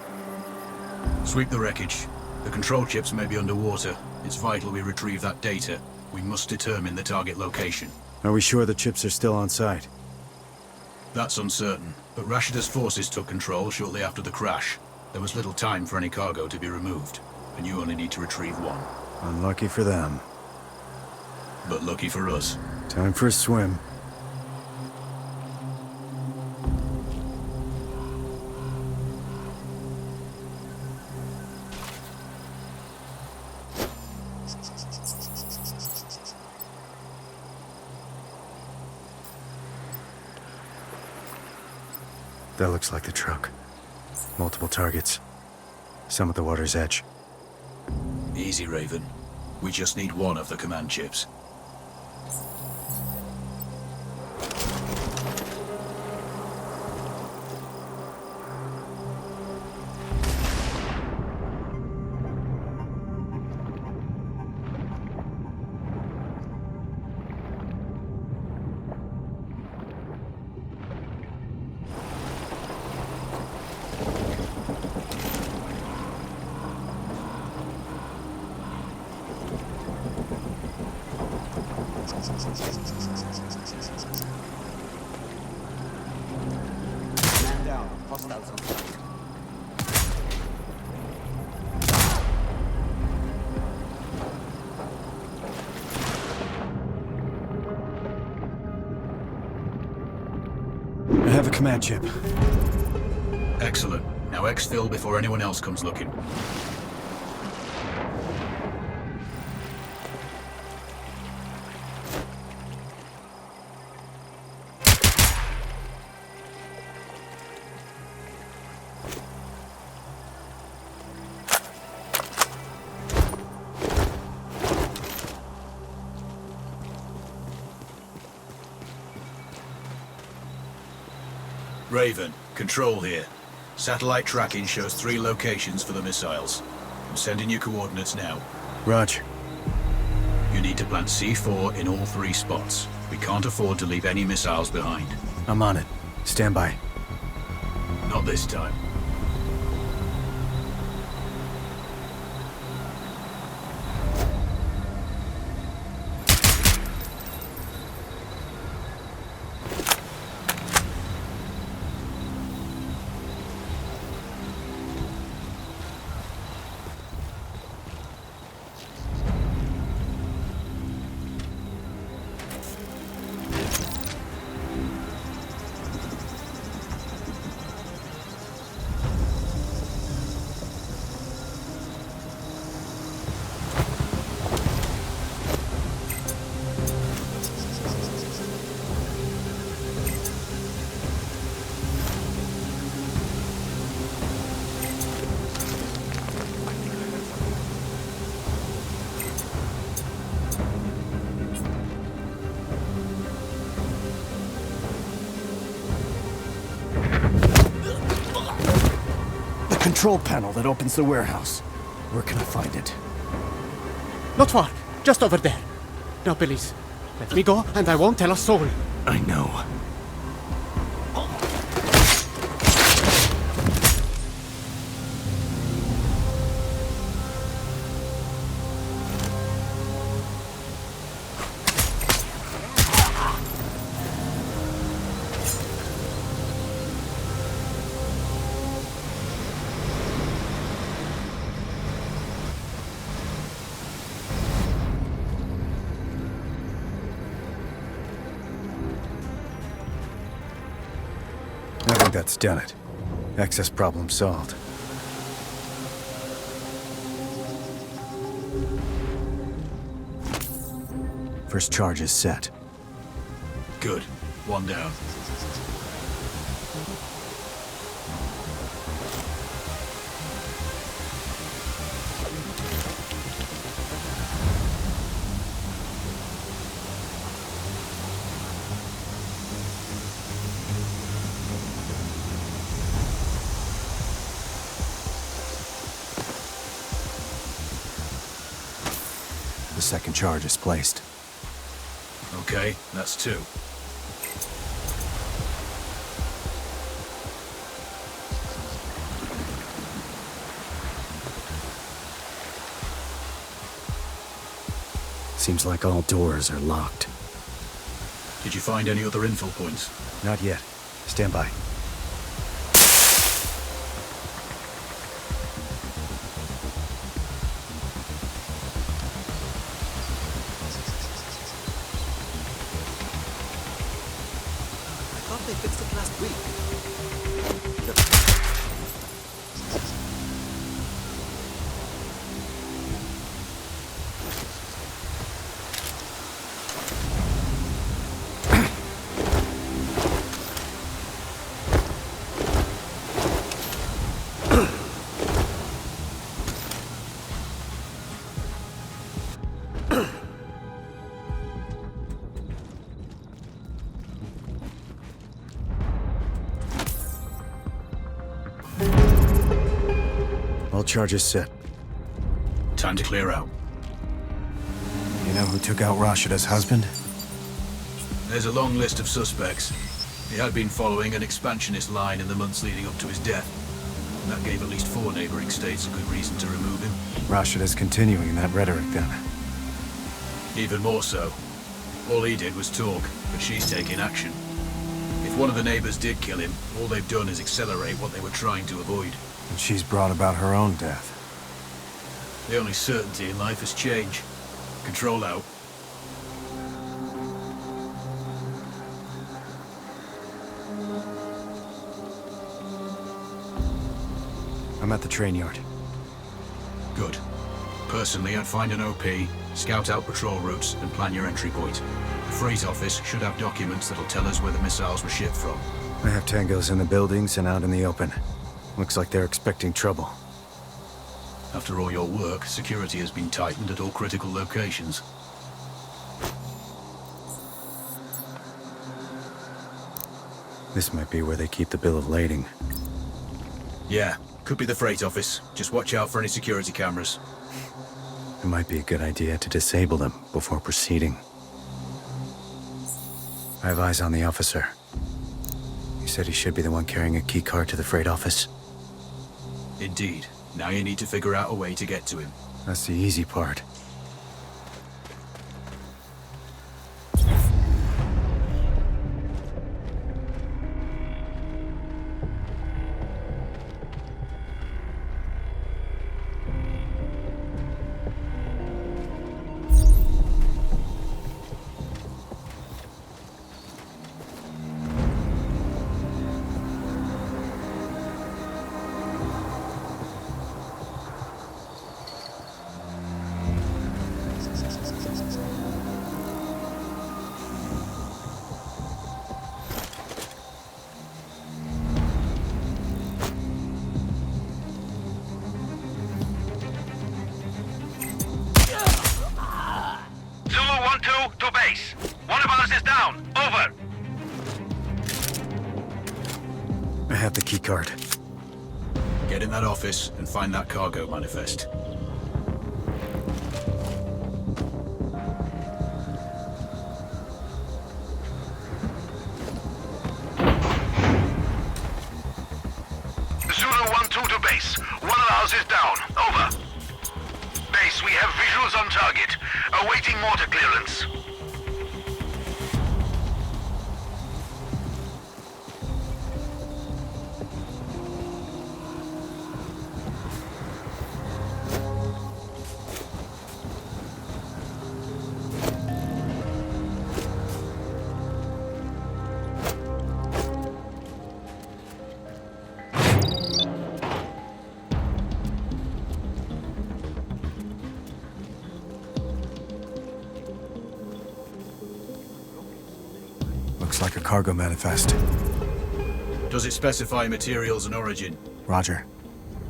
Sweep the wreckage. The control chips may be underwater. It's vital we retrieve that data. We must determine the target location. Are we sure the chips are still on site? That's uncertain, but Rashida's forces took control shortly after the crash. There was little time for any cargo to be removed, and you only need to retrieve one. Unlucky for them. But lucky for us. Time for a swim. That looks like the truck. Multiple targets. Some at the water's edge. Easy, Raven. We just need one of the command chips. Man down. Hostiles on site. I have a command chip. Excellent. Now exfil before anyone else comes looking. Raven, Control here. Satellite tracking shows 3 locations for the missiles. I'm sending you coordinates now. Roger. You need to plant C4 in all 3 spots. We can't afford to leave any missiles behind. I'm on it. Stand by. Not this time. Control panel that opens the warehouse. Where can I find it? Not far. Just over there. Now, please, let me go and I won't tell a soul. I know. I think that's done it. Access problem solved. First charge is set. Good. 1 down. second charge is placed. Okay, that's 2. Seems like all doors are locked. Did you find any other info points? Not yet. Stand by. I thought they fixed it last week. All charges set. Time to clear out. You know who took out Rashida's husband? There's a long list of suspects. He had been following an expansionist line in the months leading up to his death. And that gave at least 4 neighboring states a good reason to remove him. Rashida's continuing that rhetoric then. Even more so. All he did was talk, but she's taking action. If one of the neighbors did kill him, all they've done is accelerate what they were trying to avoid. And she's brought about her own death. The only certainty in life is change. Control out. I'm at the train yard. Good. Personally, I'd find an OP, scout out patrol routes, and plan your entry point. The freight office should have documents that'll tell us where the missiles were shipped from. I have tangos in the buildings and out in the open. Looks like they're expecting trouble. After all your work, security has been tightened at all critical locations. This might be where they keep the bill of lading. Yeah, could be the freight office. Just watch out for any security cameras. It might be a good idea to disable them before proceeding. I have eyes on the officer. He said he should be the one carrying a keycard to the freight office. Indeed. Now you need to figure out a way to get to him. That's the easy part. To base. One of ours is down. Over. I have the keycard. Get in that office and find that cargo manifest. Zulu 1-2 to base. One of ours is down. Over. Base, we have visuals on target. Awaiting mortar clearance. Looks like a cargo manifest. Does it specify materials and origin? Roger.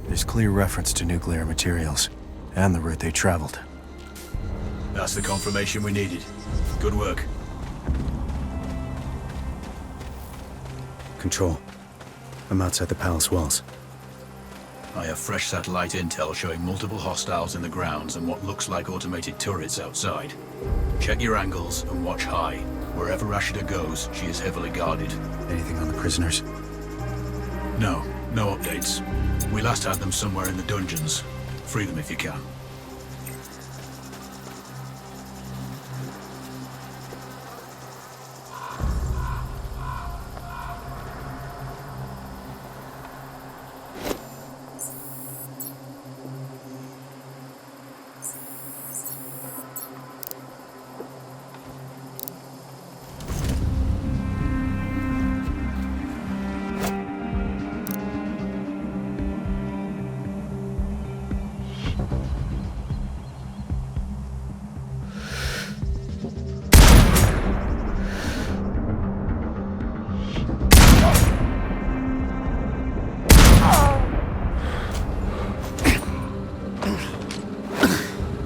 There's clear reference to nuclear materials, and the route they traveled. That's the confirmation we needed. Good work. Control. I'm outside the palace walls. I have fresh satellite intel showing multiple hostiles in the grounds and what looks like automated turrets outside. Check your angles and watch high. Wherever Rashida goes, she is heavily guarded. Anything on the prisoners? No updates. We last had them somewhere in the dungeons. Free them if you can.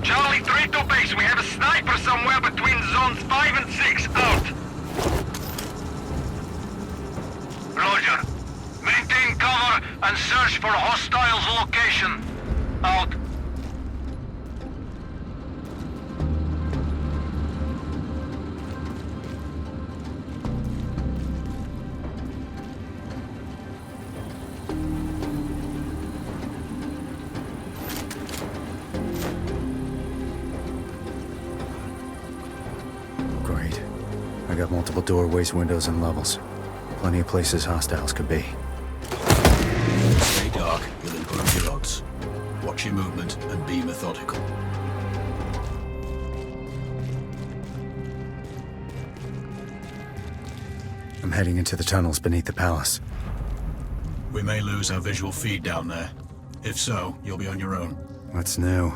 Charlie 3 to base. We have a sniper somewhere between zones 5 and 6. Out. Roger. Maintain cover and search for hostiles' location. Out. Great. I got multiple doorways, windows, and levels. Plenty of places hostiles could be. Stay dark, you'll improve your odds. Watch your movement and be methodical. I'm heading into the tunnels beneath the palace. We may lose our visual feed down there. If so, you'll be on your own. What's new?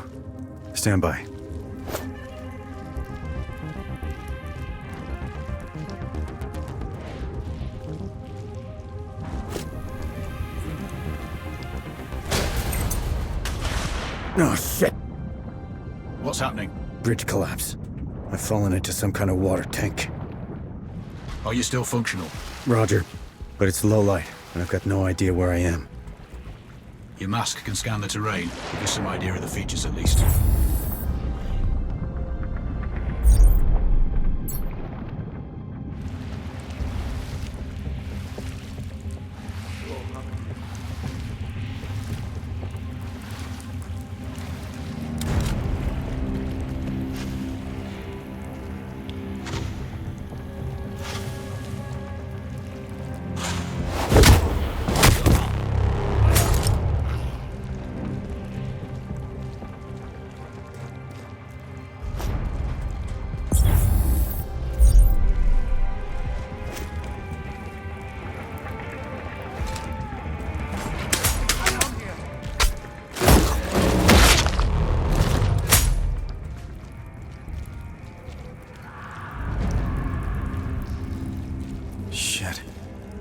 Stand by. Oh, shit! What's happening? Bridge collapse. I've fallen into some kind of water tank. Are you still functional? Roger. But it's low light, and I've got no idea where I am. Your mask can scan the terrain, give you some idea of the features at least.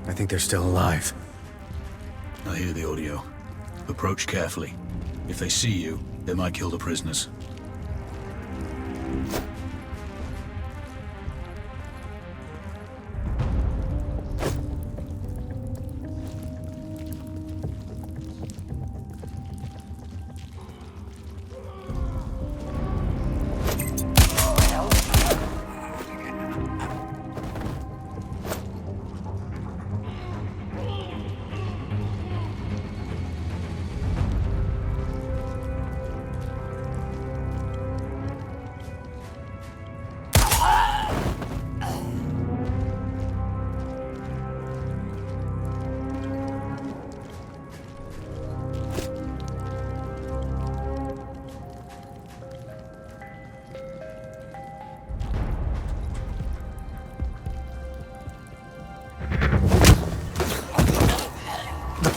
I think they're still alive. I hear the audio. Approach carefully. If they see you, they might kill the prisoners.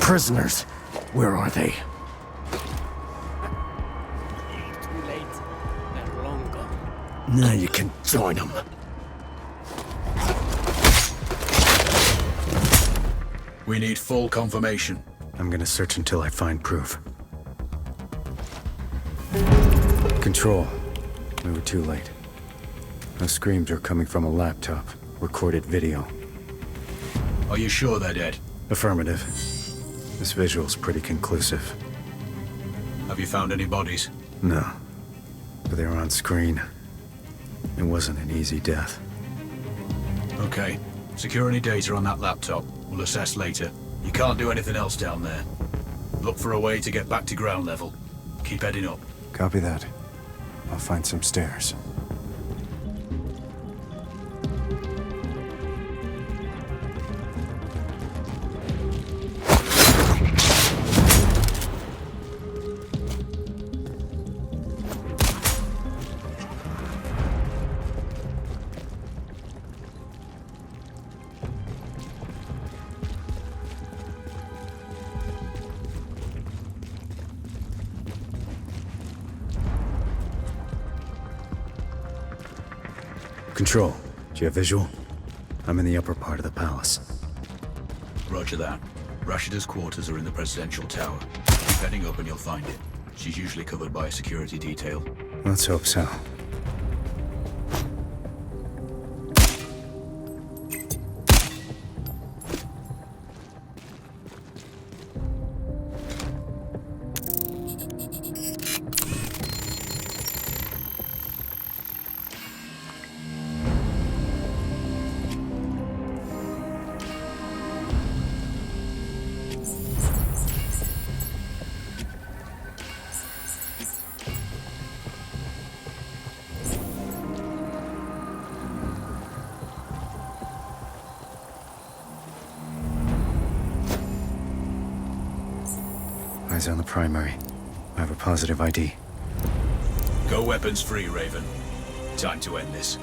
Prisoners. Where are they? Too late. They're long gone. Now you can join them. We need full confirmation. I'm gonna search until I find proof. Control. We were too late. Those screams are coming from a laptop. Recorded video. Are you sure they're dead? Affirmative. This visual's pretty conclusive. Have you found any bodies? No. But they were on screen. It wasn't an easy death. Okay. Secure any data on that laptop. We'll assess later. You can't do anything else down there. Look for a way to get back to ground level. Keep heading up. Copy that. I'll find some stairs. Control, do you have visual? I'm in the upper part of the palace. Roger that. Rashida's quarters are in the presidential tower. Keep heading up and you'll find it. She's usually covered by a security detail. Let's hope so. Eyes on the primary. I have a positive ID. Go weapons free, Raven. Time to end this.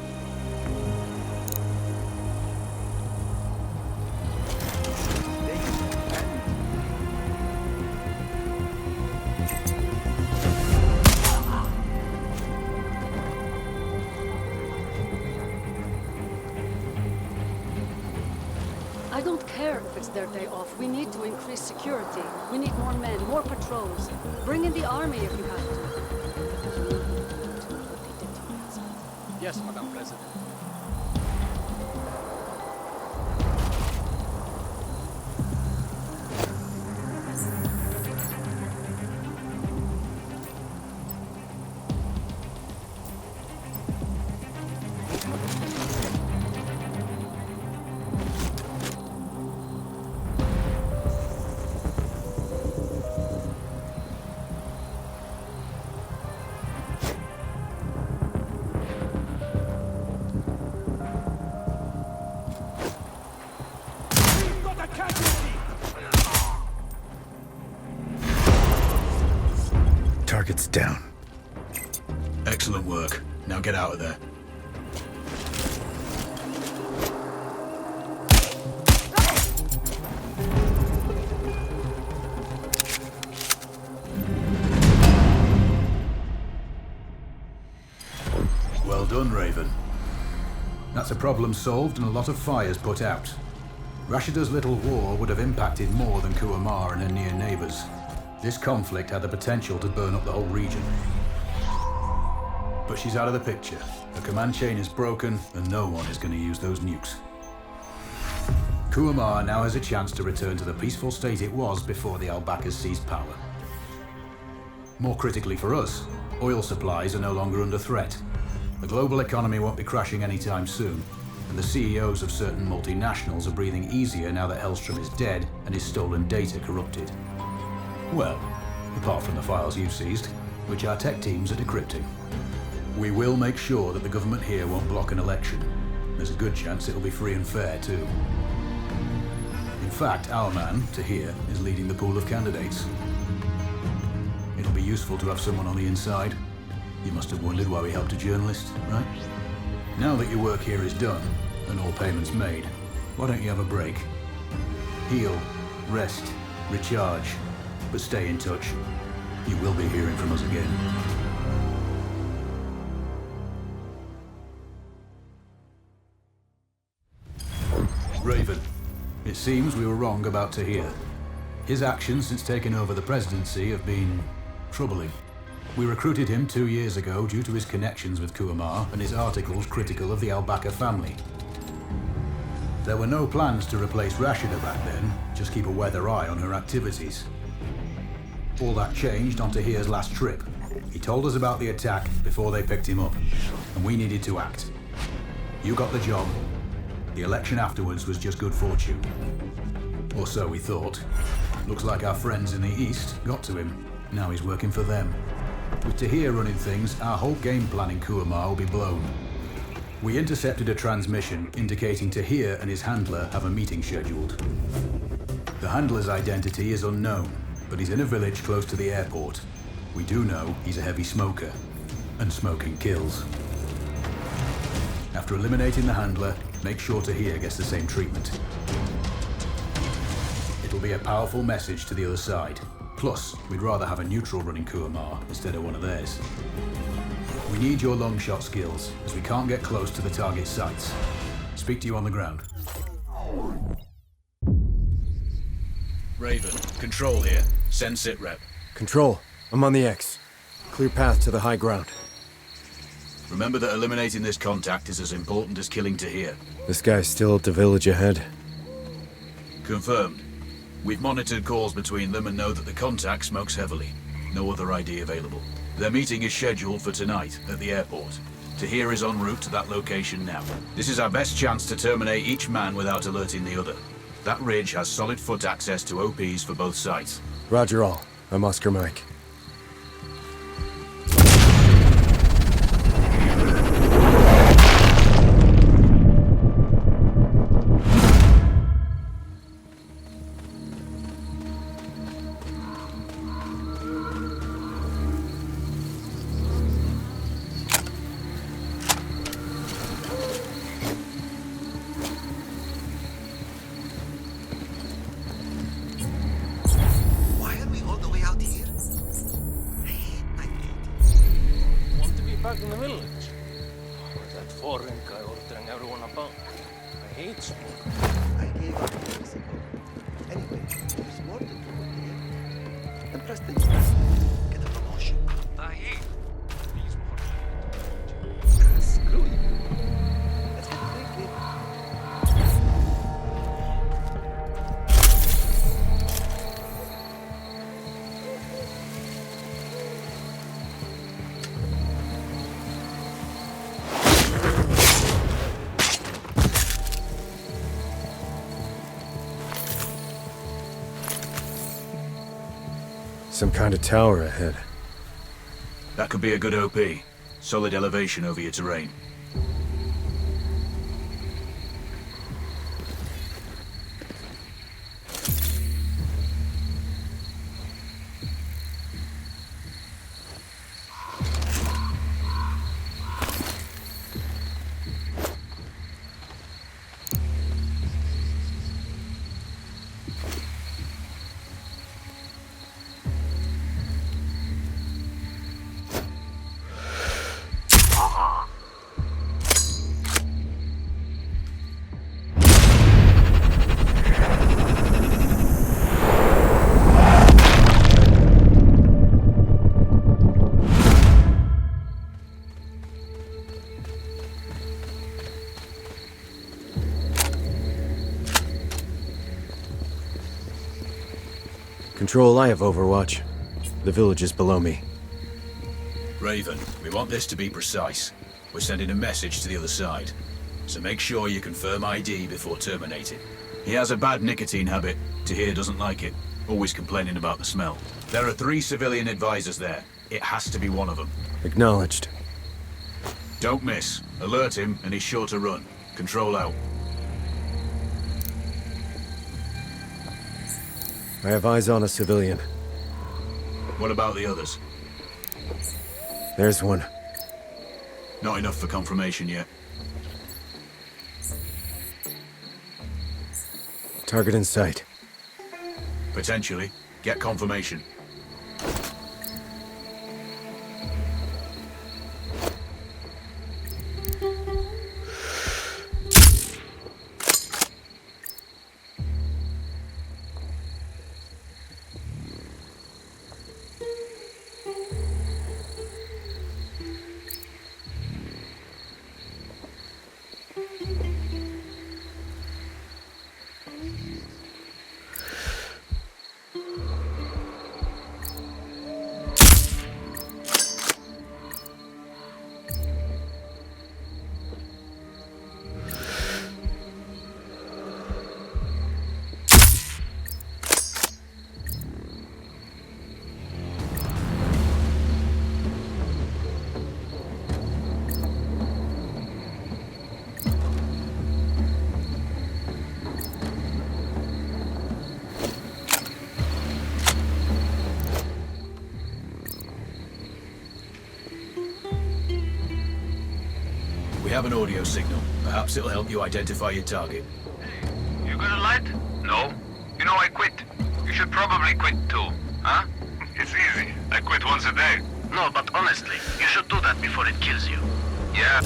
I don't care if it's their day off. We need to increase security. We need more men, more patrols. Bring in the army if you have to. Yes, Madam President. Target's down. Excellent work. Now get out of there. Well done, Raven. That's a problem solved and a lot of fires put out. Rashida's little war would have impacted more than Kuamar and her near neighbors. This conflict had the potential to burn up the whole region. But she's out of the picture. The command chain is broken, and no one is going to use those nukes. Kuamar now has a chance to return to the peaceful state it was before the Al-Bakas seized power. More critically for us, oil supplies are no longer under threat. The global economy won't be crashing anytime soon, and the CEOs of certain multinationals are breathing easier now that Hellstrom is dead and his stolen data corrupted. Well, apart from the files you've seized, which our tech teams are decrypting. We will make sure that the government here won't block an election. There's a good chance it'll be free and fair, too. In fact, our man, Tahir, is leading the pool of candidates. It'll be useful to have someone on the inside. You must have wondered why we helped a journalist, right? Now that your work here is done, and all payments made, why don't you have a break? Heal, rest, recharge. But stay in touch. You will be hearing from us again. Raven, it seems we were wrong about Tahir. His actions since taking over the presidency have been troubling. We recruited him 2 years ago due to his connections with Kuamar and his articles critical of the Al-Baka family. There were no plans to replace Rashida back then, just keep a weather eye on her activities. All that changed on Tahir's last trip. He told us about the attack before they picked him up, and we needed to act. You got the job. The election afterwards was just good fortune. Or so we thought. Looks like our friends in the East got to him. Now he's working for them. With Tahir running things, our whole game plan in Kuamar will be blown. We intercepted a transmission indicating Tahir and his handler have a meeting scheduled. The handler's identity is unknown, but he's in a village close to the airport. We do know he's a heavy smoker, and smoking kills. After eliminating the handler, make sure Tahir gets the same treatment. It'll be a powerful message to the other side. Plus, we'd rather have a neutral running Kuamar instead of one of theirs. We need your long shot skills, as we can't get close to the target sites. Speak to you on the ground. Raven, Control here. Send sitrep. Control, I'm on the X. Clear path to the high ground. Remember that eliminating this contact is as important as killing Tahir. This guy's still at the village ahead. Confirmed. We've monitored calls between them and know that the contact smokes heavily. No other ID available. Their meeting is scheduled for tonight at the airport. Tahir is en route to that location now. This is our best chance to terminate each man without alerting the other. That ridge has solid foot access to OPs for both sides. Roger all. I'm Oscar Mike. Back in the village. Or that foreign guy ordering everyone about. I hate smoke. I gave you a Mexico. Anyway, there's more to do here. And Preston, get a promotion. I hate these Screw you. Let's get quickly. Some kind of tower ahead. That could be a good OP. Solid elevation over your terrain. Control, I have Overwatch. The village is below me. Raven, we want this to be precise. We're sending a message to the other side. So make sure you confirm ID before terminating. He has a bad nicotine habit. Tahir doesn't like it. Always complaining about the smell. There are 3 civilian advisors there. It has to be one of them. Acknowledged. Don't miss. Alert him and he's sure to run. Control out. I have eyes on a civilian. What about the others? There's one. Not enough for confirmation yet. Target in sight. Potentially. Get confirmation. have an audio signal. Perhaps it'll help you identify your target. You got a light? No. You know I quit. You should probably quit too, huh? It's easy. I quit once a day. No, but honestly, you should do that before it kills you. Yeah.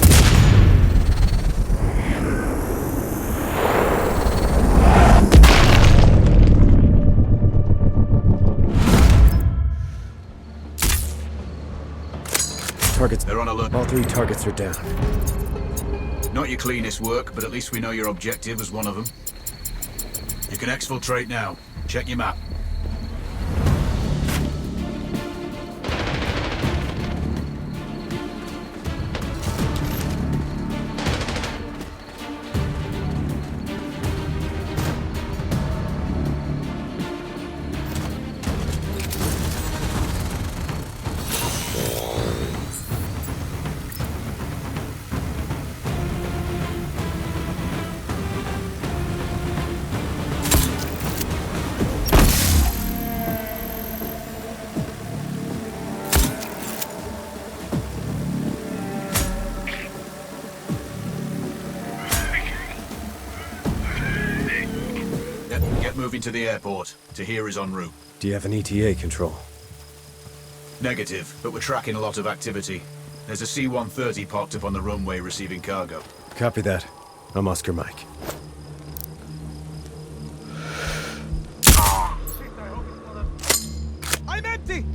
Targets. They're on alert. All 3 targets are down. Not your cleanest work, but at least we know your objective was one of them. You can exfiltrate now. Check your map. Get moving to the airport. Tahir is en route. Do you have an ETA control? Negative, but we're tracking a lot of activity. There's a C-130 parked up on the runway receiving cargo. Copy that. I'm Oscar Mike. I'm empty!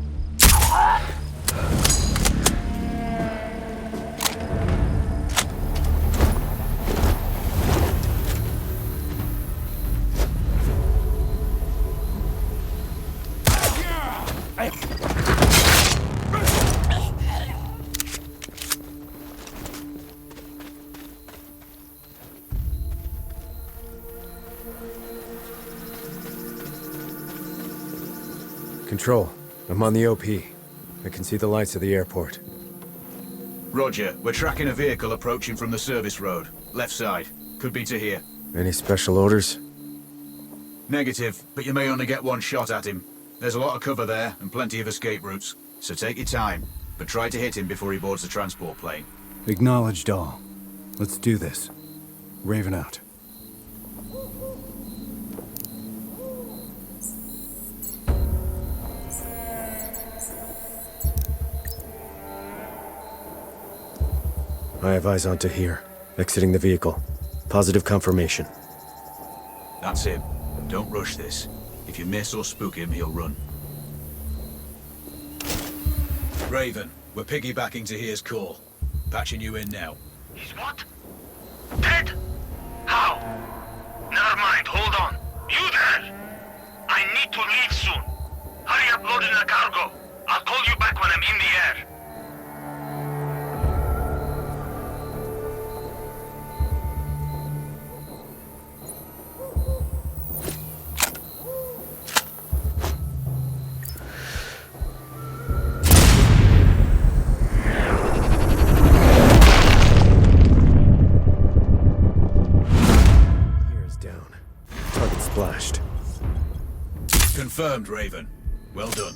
Control. I'm on the OP. I can see the lights of the airport. Roger, we're tracking a vehicle approaching from the service road. Left side. Could be Tahir. Any special orders? Negative, but you may only get one shot at him. There's a lot of cover there, and plenty of escape routes. So take your time, but try to hit him before he boards the transport plane. Acknowledged all. Let's do this. Raven out. I have eyes on Tahir, exiting the vehicle. Positive confirmation. That's him. Don't rush this. If you miss or spook him, he'll run. Raven, we're piggybacking Tahir's call. Patching you in now. He's what? Dead? How? Never mind, hold on. You there? I need to leave soon. Hurry up loading the cargo. I'll call you back when I'm in the air. Splashed. Confirmed, Raven. Well done.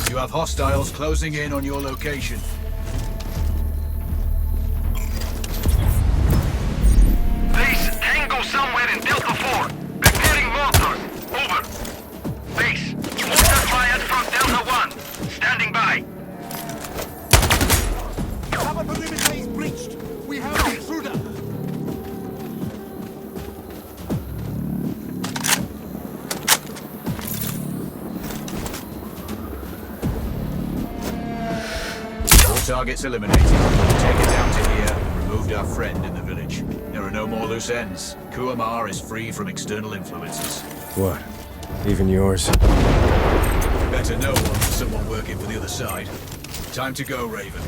You have hostiles closing in on your location. Base, Tango somewhere in Delta 4. Repairing mortars. Over. Base, mortar triad from Delta 1. Standing by. Our perimeter is breached. We have an intruder! All targets eliminated. Take it down to here and removed our friend in the village. There are no more loose ends. Kuamar is free from external influences. What? Even yours? Better know one than someone working for the other side. Time to go, Raven.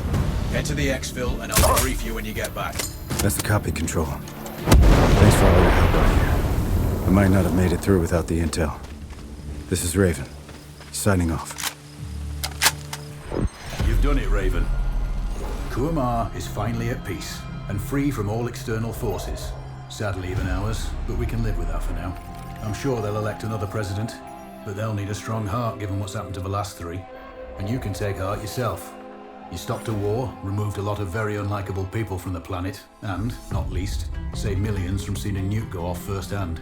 Head to the exfil and I'll debrief you when you get back. That's the copy, Control. Thanks for all your help out here. I might not have made it through without the intel. This is Raven. Signing off. You've done it, Raven. Kuamar is finally at peace and free from all external forces. Sadly, even ours, but we can live with that for now. I'm sure they'll elect another president, but they'll need a strong heart given what's happened to the last 3. And you can take heart yourself. You stopped a war, removed a lot of very unlikable people from the planet, and, not least, saved millions from seeing a nuke go off firsthand.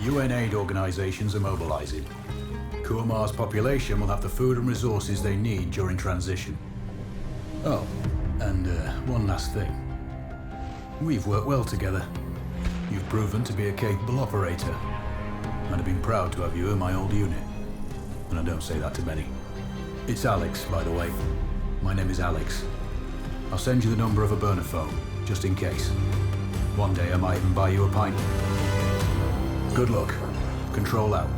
UN aid organizations are mobilizing. Kuamar's population will have the food and resources they need during transition. Oh, and one last thing. We've worked well together. You've proven to be a capable operator. I'd have been proud to have you in my old unit. And I don't say that to many. It's Alex, by the way. My name is Alex. I'll send you the number of a burner phone, just in case. One day I might even buy you a pint. Good luck. Control out.